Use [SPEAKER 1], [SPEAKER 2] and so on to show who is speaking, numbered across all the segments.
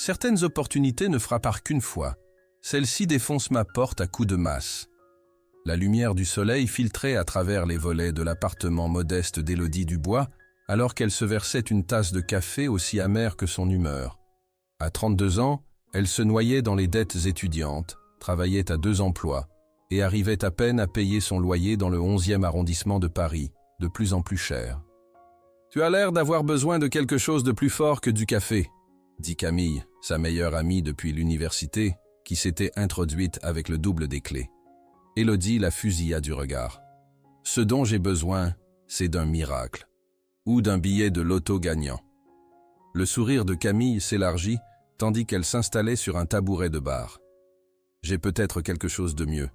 [SPEAKER 1] Certaines opportunités ne frappent qu'une fois. Celle-ci défonce ma porte à coups de masse. La lumière du soleil filtrait à travers les volets de l'appartement modeste d'Élodie Dubois, alors qu'elle se versait une tasse de café aussi amère que son humeur. À 32 ans, elle se noyait dans les dettes étudiantes, travaillait à 2 emplois et arrivait à peine à payer son loyer dans le 11e arrondissement de Paris, de plus en plus cher. « Tu as l'air d'avoir besoin de quelque chose de plus fort que du café », dit Camille, sa meilleure amie depuis l'université, qui s'était introduite avec le double des clés. Élodie la fusilla du regard. « Ce dont j'ai besoin, c'est d'un miracle, ou d'un billet de loto gagnant. » Le sourire de Camille s'élargit, tandis qu'elle s'installait sur un tabouret de bar. « J'ai peut-être quelque chose de mieux.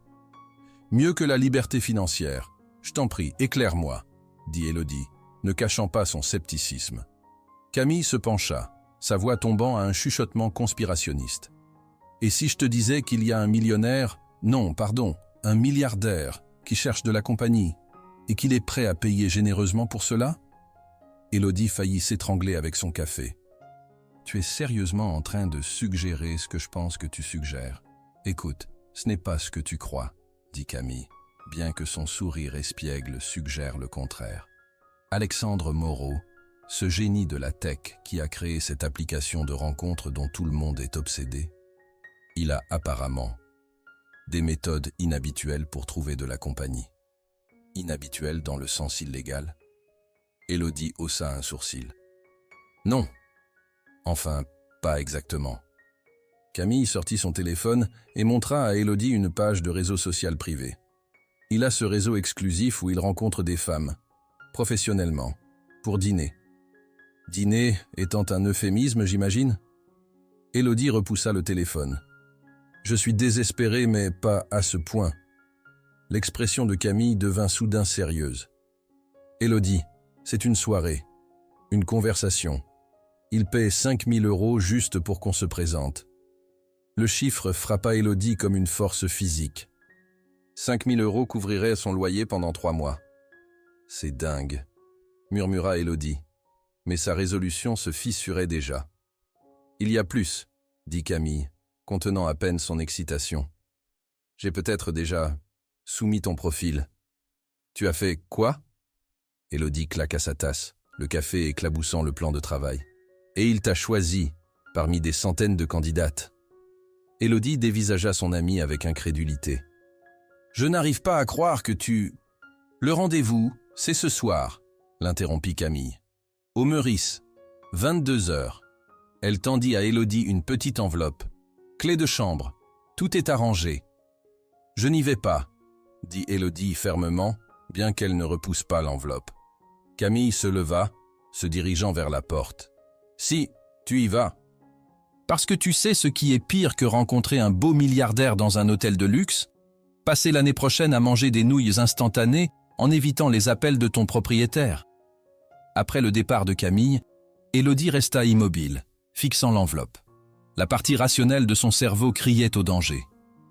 [SPEAKER 1] Mieux que la liberté financière. Je t'en prie, éclaire-moi, » dit Élodie, ne cachant pas son scepticisme. Camille se pencha, sa voix tombant à un chuchotement conspirationniste. « Et si je te disais qu'il y a un millionnaire, non, pardon, un milliardaire, qui cherche de la compagnie, et qu'il est prêt à payer généreusement pour cela ?» Élodie faillit s'étrangler avec son café. « Tu es sérieusement en train de suggérer ce que je pense que tu suggères. Écoute, ce n'est pas ce que tu crois, » dit Camille, bien que son sourire espiègle suggère le contraire. Alexandre Moreau, ce génie de la tech qui a créé cette application de rencontre dont tout le monde est obsédé, il a apparemment des méthodes inhabituelles pour trouver de la compagnie. Inhabituelles dans le sens illégal? Élodie haussa un sourcil. Non. Enfin, pas exactement. Camille sortit son téléphone et montra à Élodie une page de réseau social privé. Il a ce réseau exclusif où il rencontre des femmes, professionnellement, pour dîner. Dîner étant un euphémisme, j'imagine? Élodie repoussa le téléphone. Je suis désespéré, mais pas à ce point. L'expression de Camille devint soudain sérieuse. Élodie, c'est une soirée, une conversation. Il paie 5 000 € juste pour qu'on se présente. Le chiffre frappa Élodie comme une force physique. 5 000 € couvriraient son loyer pendant 3 mois. C'est dingue, murmura Élodie, mais sa résolution se fissurait déjà. Il y a plus, dit Camille, contenant à peine son excitation. J'ai peut-être déjà soumis ton profil. Tu as fait quoi? Élodie claqua sa tasse, le café éclaboussant le plan de travail. Et il t'a choisi, parmi des centaines de candidates. Élodie dévisagea son amie avec incrédulité. Je n'arrive pas à croire que tu... Le rendez-vous, c'est ce soir, l'interrompit Camille. Au Meurice, 22 h. Elle tendit à Élodie une petite enveloppe. Clé de chambre, tout est arrangé. Je n'y vais pas, dit Élodie fermement, bien qu'elle ne repousse pas l'enveloppe. Camille se leva, se dirigeant vers la porte. Si, tu y vas. Parce que tu sais ce qui est pire que rencontrer un beau milliardaire dans un hôtel de luxe? Passer l'année prochaine à manger des nouilles instantanées en évitant les appels de ton propriétaire. Après le départ de Camille, Élodie resta immobile, fixant l'enveloppe. La partie rationnelle de son cerveau criait au danger.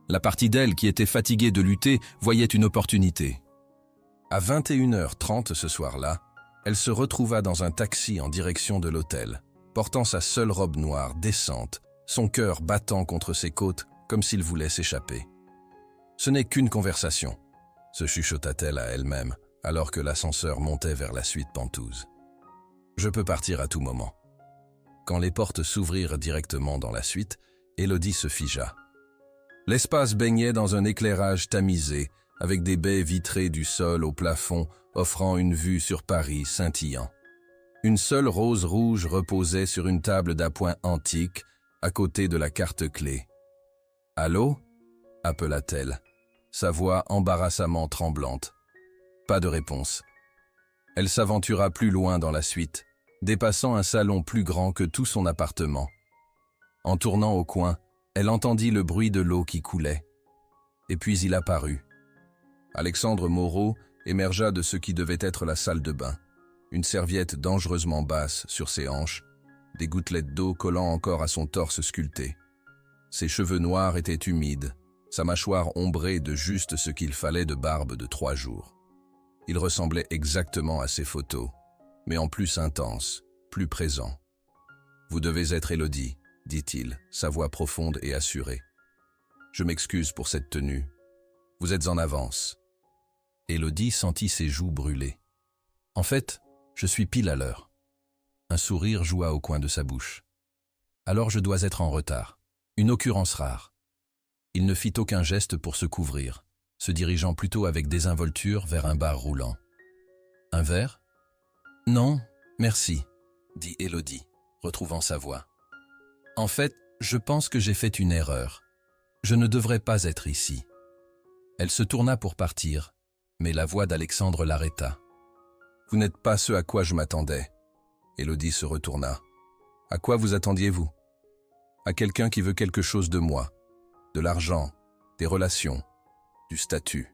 [SPEAKER 1] La partie d'elle qui était fatiguée de lutter voyait une opportunité. À 21h30 ce soir-là, elle se retrouva dans un taxi en direction de l'hôtel, portant sa seule robe noire décente, son cœur battant contre ses côtes comme s'il voulait s'échapper. Ce n'est qu'une conversation, se chuchota-t-elle à elle-même, alors que l'ascenseur montait vers la suite pentouse. Je peux partir à tout moment. Quand les portes s'ouvrirent directement dans la suite, Élodie se figea. L'espace baignait dans un éclairage tamisé, avec des baies vitrées du sol au plafond, offrant une vue sur Paris scintillant. Une seule rose rouge reposait sur une table d'appoint antique, à côté de la carte-clé. « Allô » appela-t-elle, sa voix embarrassamment tremblante. Pas de réponse. Elle s'aventura plus loin dans la suite, dépassant un salon plus grand que tout son appartement. En tournant au coin, elle entendit le bruit de l'eau qui coulait. Et puis il apparut. Alexandre Moreau émergea de ce qui devait être la salle de bain, une serviette dangereusement basse sur ses hanches, des gouttelettes d'eau collant encore à son torse sculpté. Ses cheveux noirs étaient humides, sa mâchoire ombrée de juste ce qu'il fallait de barbe de 3 jours. Il ressemblait exactement à ses photos, mais en plus intense, plus présent. « Vous devez être Élodie », dit-il, sa voix profonde et assurée. Je m'excuse pour cette tenue. Vous êtes en avance. Élodie sentit ses joues brûler. En fait, je suis pile à l'heure. Un sourire joua au coin de sa bouche. Alors je dois être en retard. Une occurrence rare. Il ne fit aucun geste pour se couvrir, se dirigeant plutôt avec désinvolture vers un bar roulant. Un verre? Non, merci, dit Élodie, retrouvant sa voix. En fait, je pense que j'ai fait une erreur. Je ne devrais pas être ici. Elle se tourna pour partir, mais la voix d'Alexandre l'arrêta. Vous n'êtes pas ce à quoi je m'attendais. Élodie se retourna. À quoi vous attendiez-vous? À quelqu'un qui veut quelque chose de moi, de l'argent, des relations, du statut.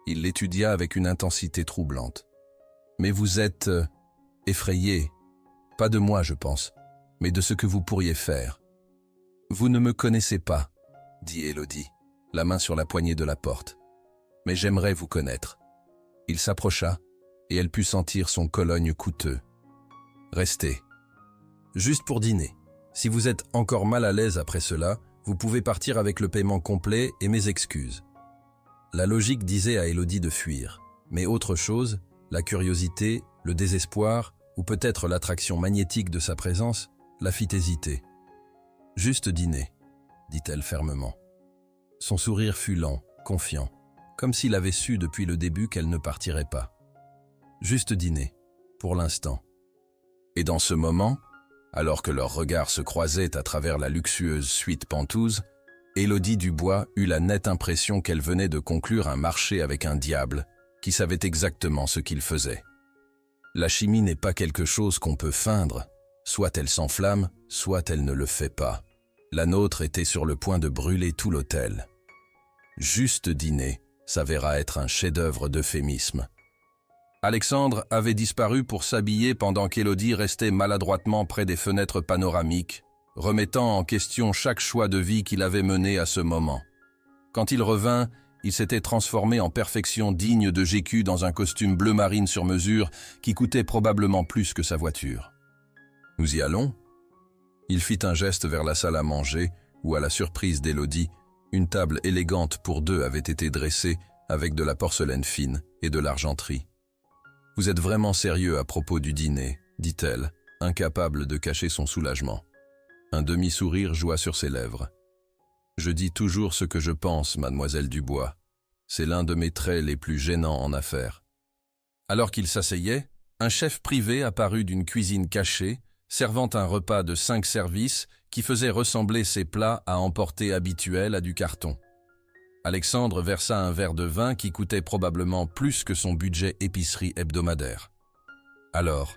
[SPEAKER 1] Il l'étudia avec une intensité troublante. Mais vous êtes effrayé, pas de moi je pense, mais de ce que vous pourriez faire. Vous ne me connaissez pas, dit Élodie, la main sur la poignée de la porte. Mais j'aimerais vous connaître. Il s'approcha, et elle put sentir son cologne coûteux. Restez. Juste pour dîner. Si vous êtes encore mal à l'aise après cela, vous pouvez partir avec le paiement complet et mes excuses. La logique disait à Élodie de fuir, mais autre chose, la curiosité, le désespoir, ou peut-être l'attraction magnétique de sa présence, la fit hésiter. Juste dîner, dit-elle fermement. Son sourire fut lent, confiant, comme s'il avait su depuis le début qu'elle ne partirait pas. Juste dîner, pour l'instant. Et dans ce moment, alors que leurs regards se croisaient à travers la luxueuse suite Pentouse, Élodie Dubois eut la nette impression qu'elle venait de conclure un marché avec un diable qui savait exactement ce qu'il faisait. La chimie n'est pas quelque chose qu'on peut feindre, soit elle s'enflamme, soit elle ne le fait pas. La nôtre était sur le point de brûler tout l'hôtel. Juste dîner s'avéra être un chef-d'œuvre d'euphémisme. Alexandre avait disparu pour s'habiller pendant qu'Élodie restait maladroitement près des fenêtres panoramiques, remettant en question chaque choix de vie qu'il avait mené à ce moment. Quand il revint, il s'était transformé en perfection digne de Gécu dans un costume bleu marine sur mesure qui coûtait probablement plus que sa voiture. « Nous y allons ?» Il fit un geste vers la salle à manger où, à la surprise d'Élodie, une table élégante pour deux avait été dressée avec de la porcelaine fine et de l'argenterie. « Vous êtes vraiment sérieux à propos du dîner ?» dit-elle, incapable de cacher son soulagement. Un demi-sourire joua sur ses lèvres. « Je dis toujours ce que je pense, mademoiselle Dubois. C'est l'un de mes traits les plus gênants en affaires. » Alors qu'il s'asseyait, un chef privé apparut d'une cuisine cachée, servant un repas de 5 services qui faisait ressembler ses plats à emporter habituels à du carton. Alexandre versa un verre de vin qui coûtait probablement plus que son budget épicerie hebdomadaire. « Alors,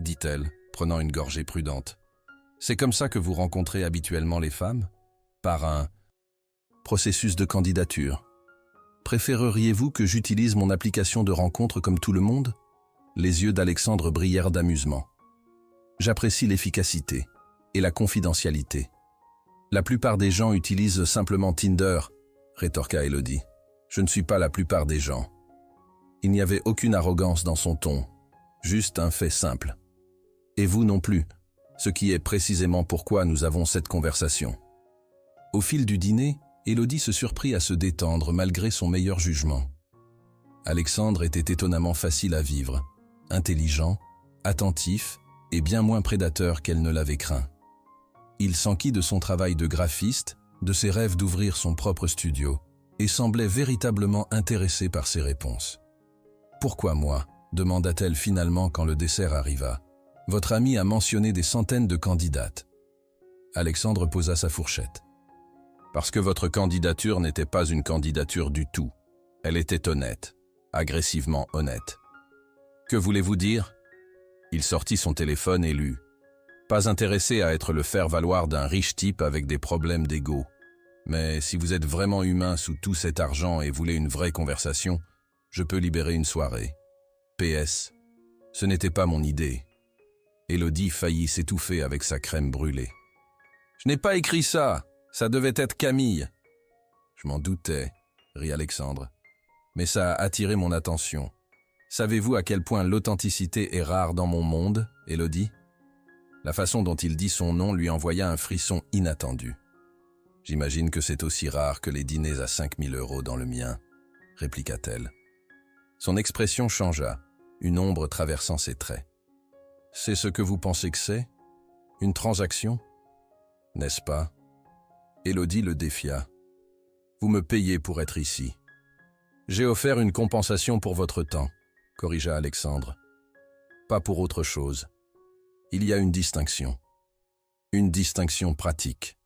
[SPEAKER 1] dit-elle, prenant une gorgée prudente, c'est comme ça que vous rencontrez habituellement les femmes? Par un processus de candidature. Préféreriez-vous que j'utilise mon application de rencontre comme tout le monde? » Les yeux d'Alexandre brillèrent d'amusement. « J'apprécie l'efficacité et la confidentialité. La plupart des gens utilisent simplement Tinder, rétorqua Élodie. Je ne suis pas la plupart des gens. Il n'y avait aucune arrogance dans son ton, juste un fait simple. Et vous non plus, ce qui est précisément pourquoi nous avons cette conversation. » Au fil du dîner, Élodie se surprit à se détendre malgré son meilleur jugement. Alexandre était étonnamment facile à vivre, intelligent, attentif et bien moins prédateur qu'elle ne l'avait craint. Il s'enquit de son travail de graphiste, de ses rêves d'ouvrir son propre studio, et semblait véritablement intéressé par ses réponses. « Pourquoi moi ?» demanda-t-elle finalement quand le dessert arriva. « Votre ami a mentionné des centaines de candidates. » Alexandre posa sa fourchette. « Parce que votre candidature n'était pas une candidature du tout. Elle était honnête, agressivement honnête. » « Que voulez-vous dire ?» Il sortit son téléphone et lut. « Pas intéressé à être le faire-valoir d'un riche type avec des problèmes d'ego. Mais si vous êtes vraiment humain sous tout cet argent et voulez une vraie conversation, je peux libérer une soirée. PS. Ce n'était pas mon idée. » Élodie faillit s'étouffer avec sa crème brûlée. « Je n'ai pas écrit ça. Ça devait être Camille. » « Je m'en doutais, » rit Alexandre. « Mais ça a attiré mon attention. Savez-vous à quel point l'authenticité est rare dans mon monde, Élodie ? La façon dont il dit son nom lui envoya un frisson inattendu. « J'imagine que c'est aussi rare que les dîners à 5000 € dans le mien, » répliqua-t-elle. Son expression changea, une ombre traversant ses traits. « C'est ce que vous pensez que c'est? Une transaction? N'est-ce pas ?» Élodie le défia. « Vous me payez pour être ici. »« J'ai offert une compensation pour votre temps, » corrigea Alexandre. « Pas pour autre chose. Il y a une distinction. Une distinction pratique. »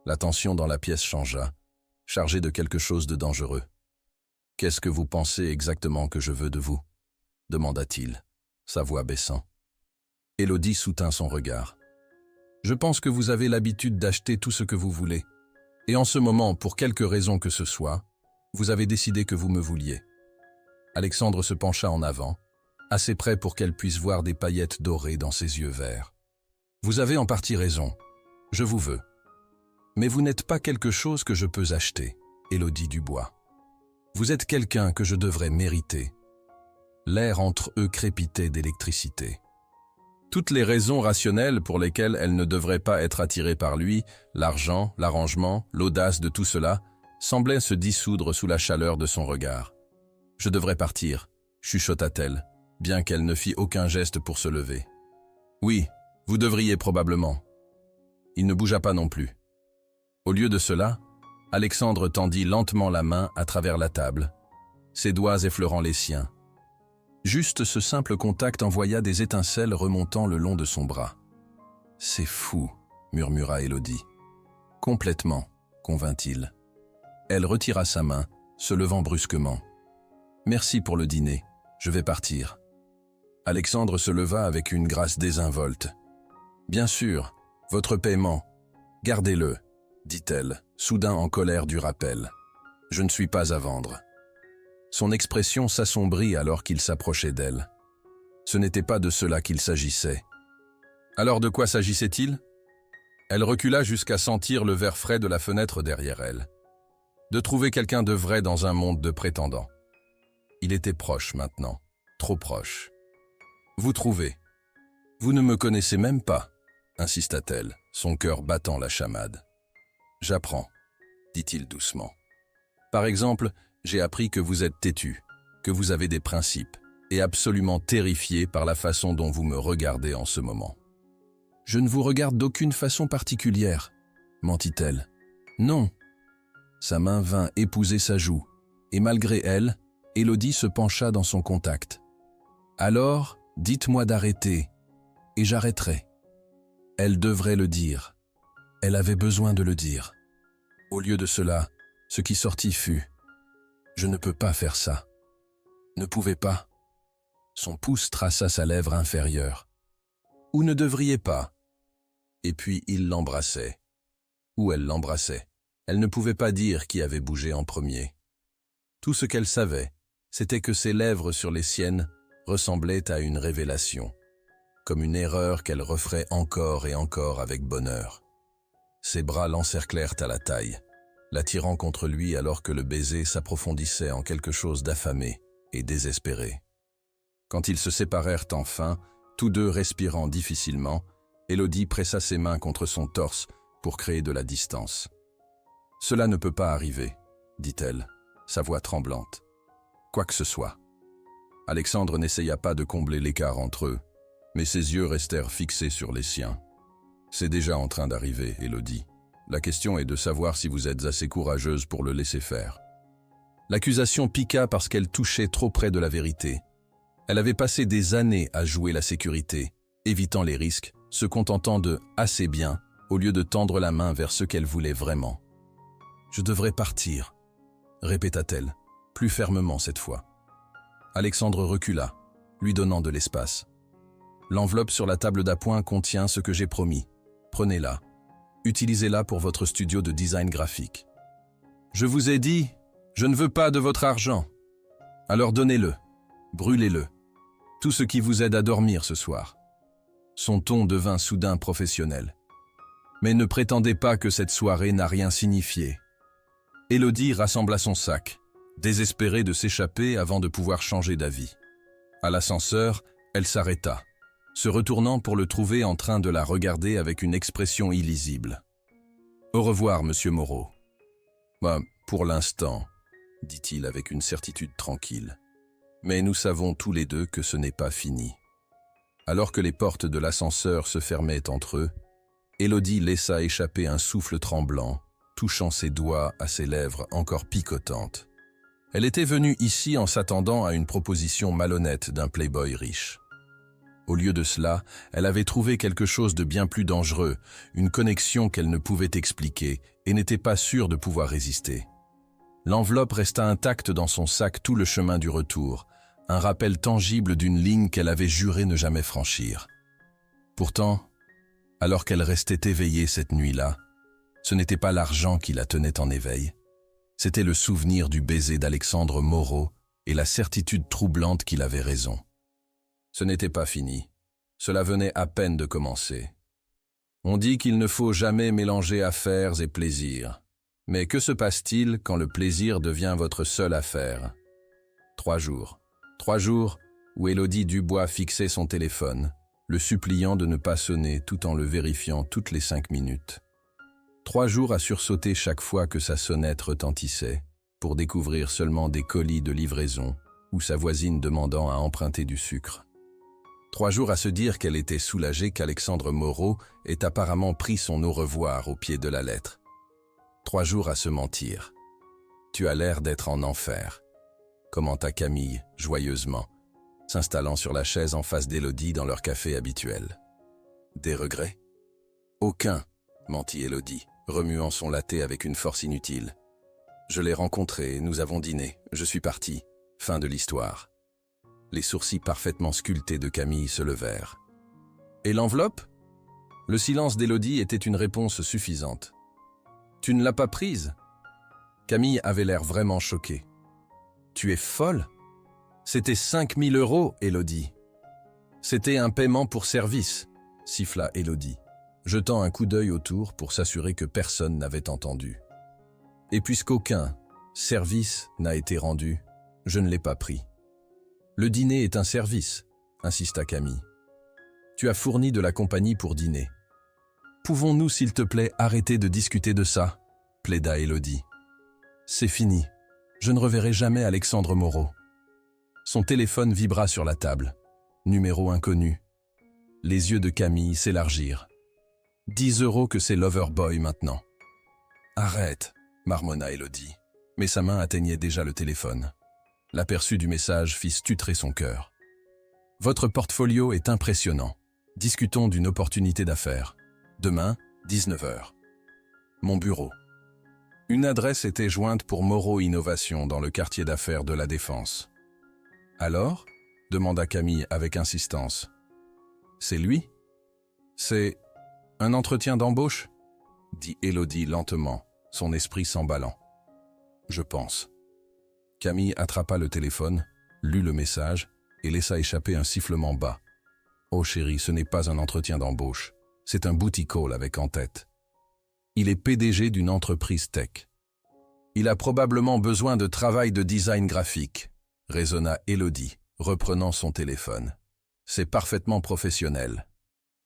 [SPEAKER 1] La tension dans la pièce changea, chargée de quelque chose de dangereux. « Qu'est-ce que vous pensez exactement que je veux de vous ?» demanda-t-il, sa voix baissant. Élodie soutint son regard. « Je pense que vous avez l'habitude d'acheter tout ce que vous voulez. Et en ce moment, pour quelque raison que ce soit, vous avez décidé que vous me vouliez. » Alexandre se pencha en avant, assez près pour qu'elle puisse voir des paillettes dorées dans ses yeux verts. « Vous avez en partie raison. Je vous veux. Mais vous n'êtes pas quelque chose que je peux acheter, Élodie Dubois. Vous êtes quelqu'un que je devrais mériter. » L'air entre eux crépitait d'électricité. Toutes les raisons rationnelles pour lesquelles elle ne devrait pas être attirée par lui, l'argent, l'arrangement, l'audace de tout cela, semblaient se dissoudre sous la chaleur de son regard. « Je devrais partir, » chuchota-t-elle, bien qu'elle ne fit aucun geste pour se lever. « Oui, vous devriez probablement. » Il ne bougea pas non plus. Au lieu de cela, Alexandre tendit lentement la main à travers la table, ses doigts effleurant les siens. Juste ce simple contact envoya des étincelles remontant le long de son bras. « C'est fou, » murmura Élodie. « Complètement, » convint-il. Elle retira sa main, se levant brusquement. « Merci pour le dîner, je vais partir. » Alexandre se leva avec une grâce désinvolte. « Bien sûr, votre paiement. Gardez-le, » dit-elle, soudain en colère du rappel. « Je ne suis pas à vendre. » Son expression s'assombrit alors qu'il s'approchait d'elle. Ce n'était pas de cela qu'il s'agissait. Alors de quoi s'agissait-il? Elle recula jusqu'à sentir le verre frais de la fenêtre derrière elle. De trouver quelqu'un de vrai dans un monde de prétendants. Il était proche maintenant, trop proche. « Vous trouvez. Vous ne me connaissez même pas, » insista-t-elle, son cœur battant la chamade. « J'apprends, » dit-il doucement. « Par exemple, j'ai appris que vous êtes têtu, que vous avez des principes, et absolument terrifié par la façon dont vous me regardez en ce moment. »« Je ne vous regarde d'aucune façon particulière, » mentit-elle. « Non. » Sa main vint épouser sa joue, et malgré elle, Élodie se pencha dans son contact. « Alors, dites-moi d'arrêter, et j'arrêterai. » Elle devrait le dire. Elle avait besoin de le dire. Au lieu de cela, ce qui sortit fut « Je ne peux pas faire ça. » Ne pouvait pas. Son pouce traça sa lèvre inférieure. « Ou ne devriez pas. » Et puis il l'embrassait. Ou elle l'embrassait. Elle ne pouvait pas dire qui avait bougé en premier. Tout ce qu'elle savait, c'était que ses lèvres sur les siennes ressemblaient à une révélation, comme une erreur qu'elle referait encore et encore avec bonheur. Ses bras l'encerclèrent à la taille, l'attirant contre lui alors que le baiser s'approfondissait en quelque chose d'affamé et désespéré. Quand ils se séparèrent enfin, tous deux respirant difficilement, Élodie pressa ses mains contre son torse pour créer de la distance. « Cela ne peut pas arriver, » dit-elle, sa voix tremblante. « Quoi que ce soit. » Alexandre n'essaya pas de combler l'écart entre eux, mais ses yeux restèrent fixés sur les siens. « C'est déjà en train d'arriver, Élodie. La question est de savoir si vous êtes assez courageuse pour le laisser faire. » L'accusation piqua parce qu'elle touchait trop près de la vérité. Elle avait passé des années à jouer la sécurité, évitant les risques, se contentant de « assez bien » au lieu de tendre la main vers ce qu'elle voulait vraiment. « Je devrais partir », répéta-t-elle, plus fermement cette fois. Alexandre recula, lui donnant de l'espace. « L'enveloppe sur la table d'appoint contient ce que j'ai promis. Prenez-la. Utilisez-la pour votre studio de design graphique. »« Je vous ai dit, je ne veux pas de votre argent. Alors donnez-le, brûlez-le. Tout ce qui vous aide à dormir ce soir. » Son ton devint soudain professionnel. « Mais ne prétendez pas que cette soirée n'a rien signifié. » Élodie rassembla son sac, désespérée de s'échapper avant de pouvoir changer d'avis. À l'ascenseur, elle s'arrêta, se retournant pour le trouver en train de la regarder avec une expression illisible. « Au revoir, monsieur Moreau. »« Pour l'instant, » dit-il avec une certitude tranquille. Mais nous savons tous les deux que ce n'est pas fini. Alors que les portes de l'ascenseur se fermaient entre eux, Élodie laissa échapper un souffle tremblant, touchant ses doigts à ses lèvres encore picotantes. Elle était venue ici en s'attendant à une proposition malhonnête d'un playboy riche. Au lieu de cela, elle avait trouvé quelque chose de bien plus dangereux, une connexion qu'elle ne pouvait expliquer et n'était pas sûre de pouvoir résister. L'enveloppe resta intacte dans son sac tout le chemin du retour, un rappel tangible d'une ligne qu'elle avait juré ne jamais franchir. Pourtant, alors qu'elle restait éveillée cette nuit-là, ce n'était pas l'argent qui la tenait en éveil. C'était le souvenir du baiser d'Alexandre Moreau et la certitude troublante qu'il avait raison. Ce n'était pas fini. Cela venait à peine de commencer. On dit qu'il ne faut jamais mélanger affaires et plaisirs. Mais que se passe-t-il quand le plaisir devient votre seule affaire? 3 jours. 3 jours où Élodie Dubois fixait son téléphone, le suppliant de ne pas sonner tout en le vérifiant toutes les 5 minutes. 3 jours à sursauter chaque fois que sa sonnette retentissait, pour découvrir seulement des colis de livraison ou sa voisine demandant à emprunter du sucre. 3 jours à se dire qu'elle était soulagée qu'Alexandre Moreau ait apparemment pris son au revoir au pied de la lettre. 3 jours à se mentir. « Tu as l'air d'être en enfer », commenta Camille joyeusement, s'installant sur la chaise en face d'Élodie dans leur café habituel. « Des regrets ?»« Aucun », mentit Élodie, remuant son latte avec une force inutile. « Je l'ai rencontré, nous avons dîné, je suis parti. Fin de l'histoire. » Les sourcils parfaitement sculptés de Camille se levèrent. « Et l'enveloppe » Le silence d'Élodie était une réponse suffisante. « Tu ne l'as pas prise ?» Camille avait l'air vraiment choquée. « Tu es folle ?» C'était 5 000 €, Élodie. « C'était un paiement pour service », siffla Élodie, jetant un coup d'œil autour pour s'assurer que personne n'avait entendu. « Et puisqu'aucun service n'a été rendu, je ne l'ai pas pris. » « Le dîner est un service, » insista Camille. « Tu as fourni de la compagnie pour dîner. »« Pouvons-nous, s'il te plaît, arrêter de discuter de ça ?» plaida Élodie. « C'est fini. Je ne reverrai jamais Alexandre Moreau. » Son téléphone vibra sur la table. Numéro inconnu. Les yeux de Camille s'élargirent. 10 € que c'est Loverboy maintenant. « Arrête !» marmonna Élodie, mais sa main atteignait déjà le téléphone. L'aperçu du message fit stutrer son cœur. « Votre portfolio est impressionnant. Discutons d'une opportunité d'affaires. Demain, 19 h. Mon bureau. » Une adresse était jointe pour Moreau Innovation dans le quartier d'affaires de la Défense. « Alors ?» demanda Camille avec insistance. « C'est lui ? C'est un entretien d'embauche ?» dit Élodie lentement, son esprit s'emballant. « Je pense. » Camille attrapa le téléphone, lut le message et laissa échapper un sifflement bas. « Oh chérie, ce n'est pas un entretien d'embauche. C'est un booty call avec en tête. Il est PDG d'une entreprise tech. Il a probablement besoin de travail de design graphique, » raisonna Élodie, reprenant son téléphone. « C'est parfaitement professionnel. »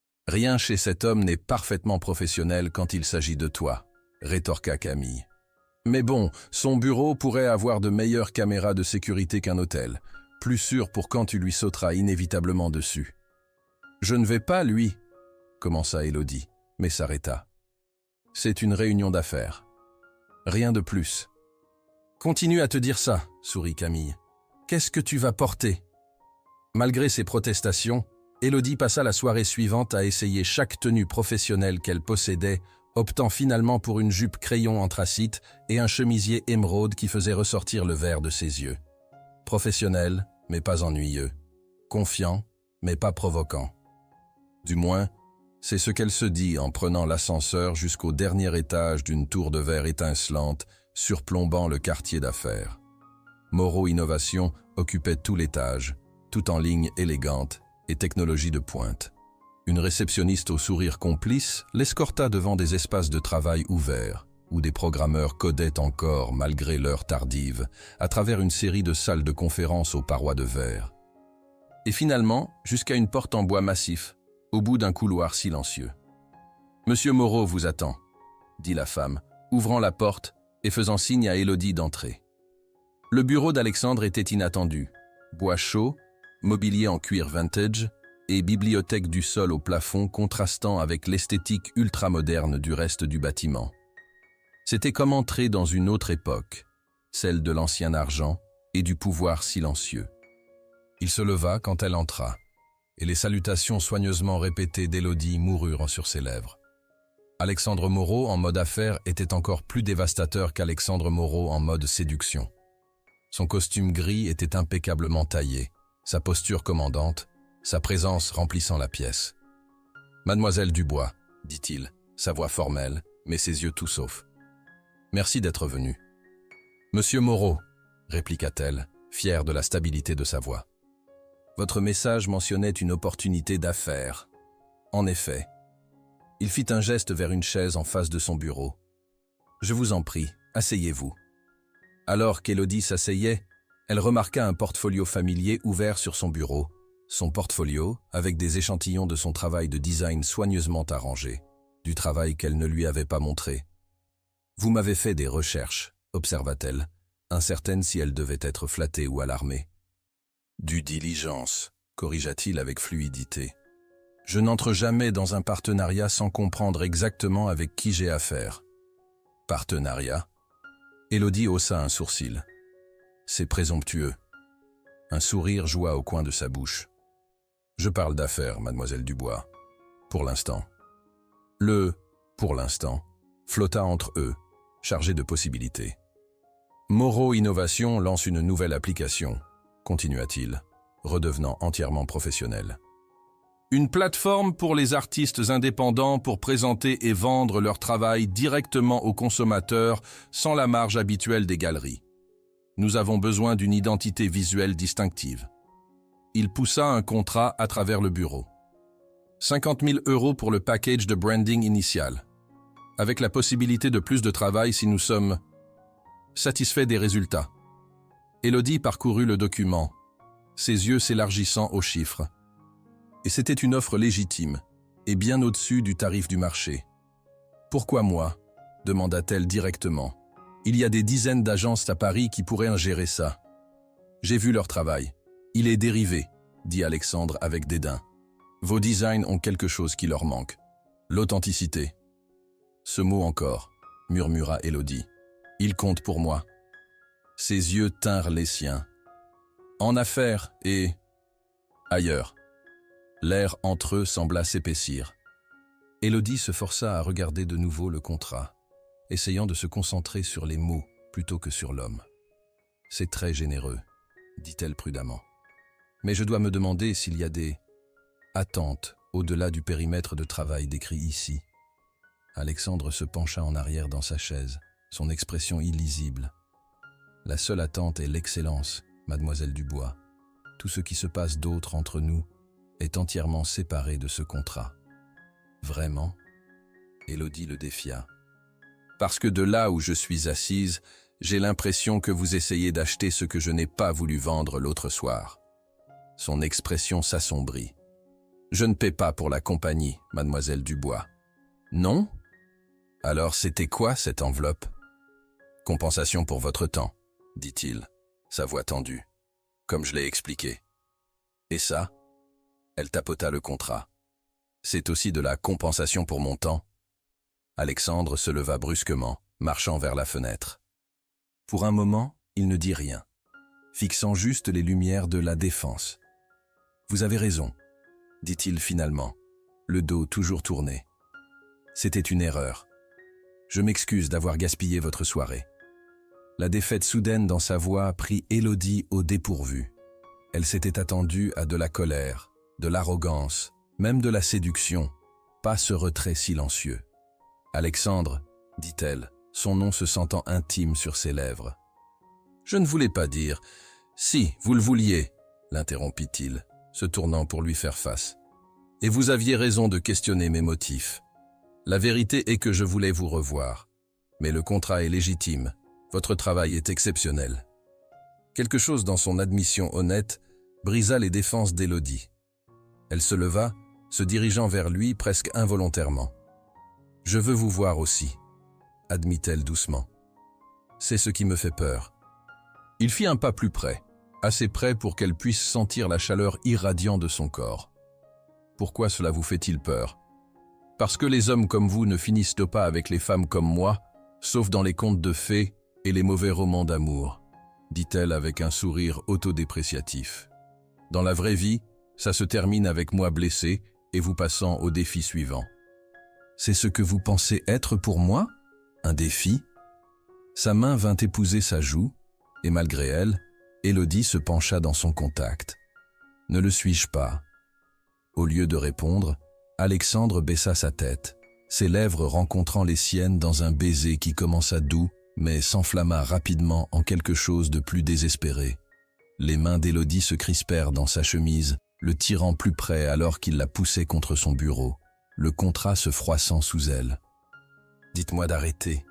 [SPEAKER 1] « Rien chez cet homme n'est parfaitement professionnel quand il s'agit de toi, » rétorqua Camille. « Mais bon, son bureau pourrait avoir de meilleures caméras de sécurité qu'un hôtel, plus sûr pour quand tu lui sauteras inévitablement dessus. »« Je ne vais pas, lui, » commença Élodie, mais s'arrêta. « C'est une réunion d'affaires. Rien de plus. »« Continue à te dire ça, » sourit Camille. « Qu'est-ce que tu vas porter ?» Malgré ses protestations, Élodie passa la soirée suivante à essayer chaque tenue professionnelle qu'elle possédait, optant finalement pour une jupe crayon anthracite et un chemisier émeraude qui faisait ressortir le vert de ses yeux. Professionnel, mais pas ennuyeux. Confiant, mais pas provoquant. Du moins, c'est ce qu'elle se dit en prenant l'ascenseur jusqu'au dernier étage d'une tour de verre étincelante surplombant le quartier d'affaires. Moreau Innovation occupait tout l'étage, tout en ligne élégante et technologie de pointe. Une réceptionniste au sourire complice l'escorta devant des espaces de travail ouverts, où des programmeurs codaient encore, malgré l'heure tardive, à travers une série de salles de conférences aux parois de verre. et finalement jusqu'à une porte en bois massif, au bout d'un couloir silencieux. « Monsieur Moreau vous attend », dit la femme, ouvrant la porte et faisant signe à Élodie d'entrer. Le bureau d'Alexandre était inattendu. Bois chaud, mobilier en cuir vintage et bibliothèque du sol au plafond contrastant avec l'esthétique ultramoderne du reste du bâtiment. C'était comme entrer dans une autre époque, celle de l'ancien argent et du pouvoir silencieux. Il se leva quand elle entra, et les salutations soigneusement répétées d'Élodie moururent sur ses lèvres. Alexandre Moreau en mode affaires était encore plus dévastateur qu'Alexandre Moreau en mode séduction. Son costume gris était impeccablement taillé, sa posture commandante, sa présence remplissant la pièce. « Mademoiselle Dubois », dit-il, sa voix formelle, mais ses yeux tout saufs. « Merci d'être venu. »« Monsieur Moreau », répliqua-t-elle, fière de la stabilité de sa voix. « Votre message mentionnait une opportunité d'affaires. En effet. » Il fit un geste vers une chaise en face de son bureau. « Je vous en prie, asseyez-vous. » Alors qu'Élodie s'asseyait, elle remarqua un portfolio familier ouvert sur son bureau, son portfolio avec des échantillons de son travail de design soigneusement arrangé, du travail qu'elle ne lui avait pas montré. « Vous m'avez fait des recherches, » observa-t-elle, incertaine si elle devait être flattée ou alarmée. « Du diligence, » corrigea-t-il avec fluidité. « Je n'entre jamais dans un partenariat sans comprendre exactement avec qui j'ai affaire. » « Partenariat ?» Élodie haussa un sourcil. « C'est présomptueux. » Un sourire joua au coin de sa bouche. « Je parle d'affaires, mademoiselle Dubois. Pour l'instant. » Le « pour l'instant » flotta entre eux, chargé de possibilités. « Moreau Innovation lance une nouvelle application, » continua-t-il, redevenant entièrement professionnel. « Une plateforme pour les artistes indépendants pour présenter et vendre leur travail directement aux consommateurs sans la marge habituelle des galeries. Nous avons besoin d'une identité visuelle distinctive. » Il poussa un contrat à travers le bureau. 50 000 € pour le package de branding initial, avec la possibilité de plus de travail si nous sommes satisfaits des résultats. Élodie parcourut le document, ses yeux s'élargissant aux chiffres. Et c'était une offre légitime, et bien au-dessus du tarif du marché. « Pourquoi moi ?» demanda-t-elle directement. « Il y a des dizaines d'agences à Paris qui pourraient ingérer ça. J'ai vu leur travail. Il est dérivé, » dit Alexandre avec dédain. « Vos designs ont quelque chose qui leur manque. L'authenticité. » « Ce mot encore, » murmura Élodie. « Il compte pour moi. » Ses yeux tinrent les siens. « En affaires et ailleurs. » L'air entre eux sembla s'épaissir. Élodie se força à regarder de nouveau le contrat, essayant de se concentrer sur les mots plutôt que sur l'homme. « C'est très généreux, » dit-elle prudemment. « Mais je dois me demander s'il y a des attentes au-delà du périmètre de travail décrit ici. » Alexandre se pencha en arrière dans sa chaise, son expression illisible. « La seule attente est l'excellence, mademoiselle Dubois. Tout ce qui se passe d'autre entre nous est entièrement séparé de ce contrat. » « Vraiment ?» Élodie le défia. « Parce que de là où je suis assise, j'ai l'impression que vous essayez d'acheter ce que je n'ai pas voulu vendre l'autre soir. » Son expression s'assombrit. « Je ne paie pas pour la compagnie, mademoiselle Dubois. »« Non ? Alors c'était quoi cette enveloppe ? » ?»« Compensation pour votre temps, » dit-il, sa voix tendue, comme je l'ai expliqué. « Et ça ?» Elle tapota le contrat. « C'est aussi de la compensation pour mon temps. » Alexandre se leva brusquement, marchant vers la fenêtre. Pour un moment, il ne dit rien, fixant juste les lumières de la Défense. « Vous avez raison, » dit-il finalement, le dos toujours tourné. « C'était une erreur. Je m'excuse d'avoir gaspillé votre soirée. » La défaite soudaine dans sa voix prit Élodie au dépourvu. Elle s'était attendue à de la colère, de l'arrogance, même de la séduction, pas ce retrait silencieux. « Alexandre, » dit-elle, son nom se sentant intime sur ses lèvres. « Je ne voulais pas dire. »« Si, vous le vouliez, » l'interrompit-il, se tournant pour lui faire face. « Et vous aviez raison de questionner mes motifs. La vérité est que je voulais vous revoir. Mais le contrat est légitime. Votre travail est exceptionnel. » Quelque chose dans son admission honnête brisa les défenses d'Élodie. Elle se leva, se dirigeant vers lui presque involontairement. « Je veux vous voir aussi », admit-elle doucement. « C'est ce qui me fait peur. » Il fit un pas plus près, assez près pour qu'elle puisse sentir la chaleur irradiante de son corps. « Pourquoi cela vous fait-il peur ? Parce que les hommes comme vous ne finissent pas avec les femmes comme moi, sauf dans les contes de fées et les mauvais romans d'amour, dit-elle avec un sourire autodépréciatif. Dans la vraie vie, ça se termine avec moi blessé et vous passant au défi suivant. C'est ce que vous pensez être pour moi ? Un défi ? Sa main vint épouser sa joue, et malgré elle, Élodie se pencha dans son contact. Ne le suis-je pas ? Au lieu de répondre, Alexandre baissa sa tête, ses lèvres rencontrant les siennes dans un baiser qui commença doux, mais s'enflamma rapidement en quelque chose de plus désespéré. Les mains d'Élodie se crispèrent dans sa chemise, le tirant plus près alors qu'il la poussait contre son bureau, le contrat se froissant sous elle. « Dites-moi d'arrêter »,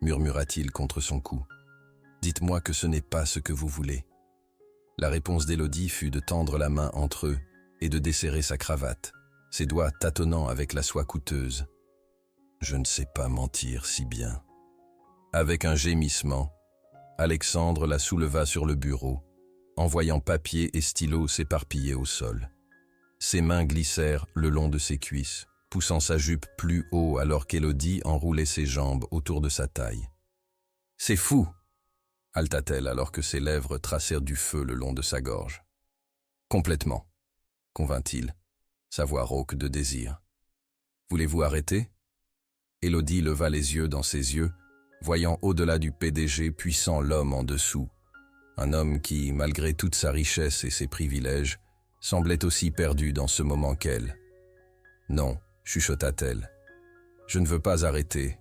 [SPEAKER 1] murmura-t-il contre son cou. « Dites-moi que ce n'est pas ce que vous voulez. » La réponse d'Élodie fut de tendre la main entre eux et de desserrer sa cravate, ses doigts tâtonnant avec la soie coûteuse. « Je ne sais pas mentir si bien. » Avec un gémissement, Alexandre la souleva sur le bureau, envoyant papier et stylo s'éparpiller au sol. Ses mains glissèrent le long de ses cuisses, poussant sa jupe plus haut alors qu'Élodie enroulait ses jambes autour de sa taille. « C'est fou !» halta-t-elle alors que ses lèvres tracèrent du feu le long de sa gorge. « Complètement », convint-il, sa voix rauque de désir. « Voulez-vous arrêter ?» Élodie leva les yeux dans ses yeux, voyant au-delà du PDG puissant l'homme en dessous, un homme qui, malgré toute sa richesse et ses privilèges, semblait aussi perdu dans ce moment qu'elle. « Non », chuchota-t-elle, « je ne veux pas arrêter. »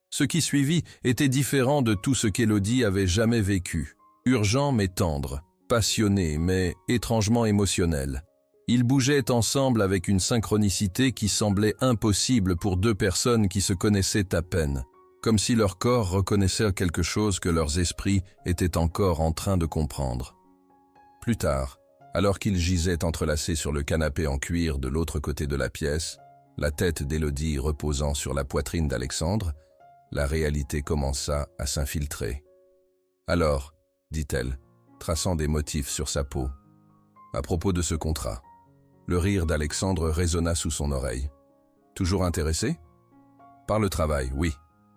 [SPEAKER 1] Ce qui suivit était différent de tout ce qu'Élodie avait jamais vécu, urgent mais tendre, passionné mais étrangement émotionnel. Ils bougeaient ensemble avec une synchronicité qui semblait impossible pour deux personnes qui se connaissaient à peine, comme si leur corps reconnaissait quelque chose que leurs esprits étaient encore en train de comprendre. Plus tard, alors qu'ils gisaient entrelacés sur le canapé en cuir de l'autre côté de la pièce, la tête d'Élodie reposant sur la poitrine d'Alexandre, la réalité commença à s'infiltrer. « Alors, dit-elle, traçant des motifs sur sa peau, à propos de ce contrat. » Le rire d'Alexandre résonna sous son oreille. « Toujours intéressé ? » « Par le travail, oui,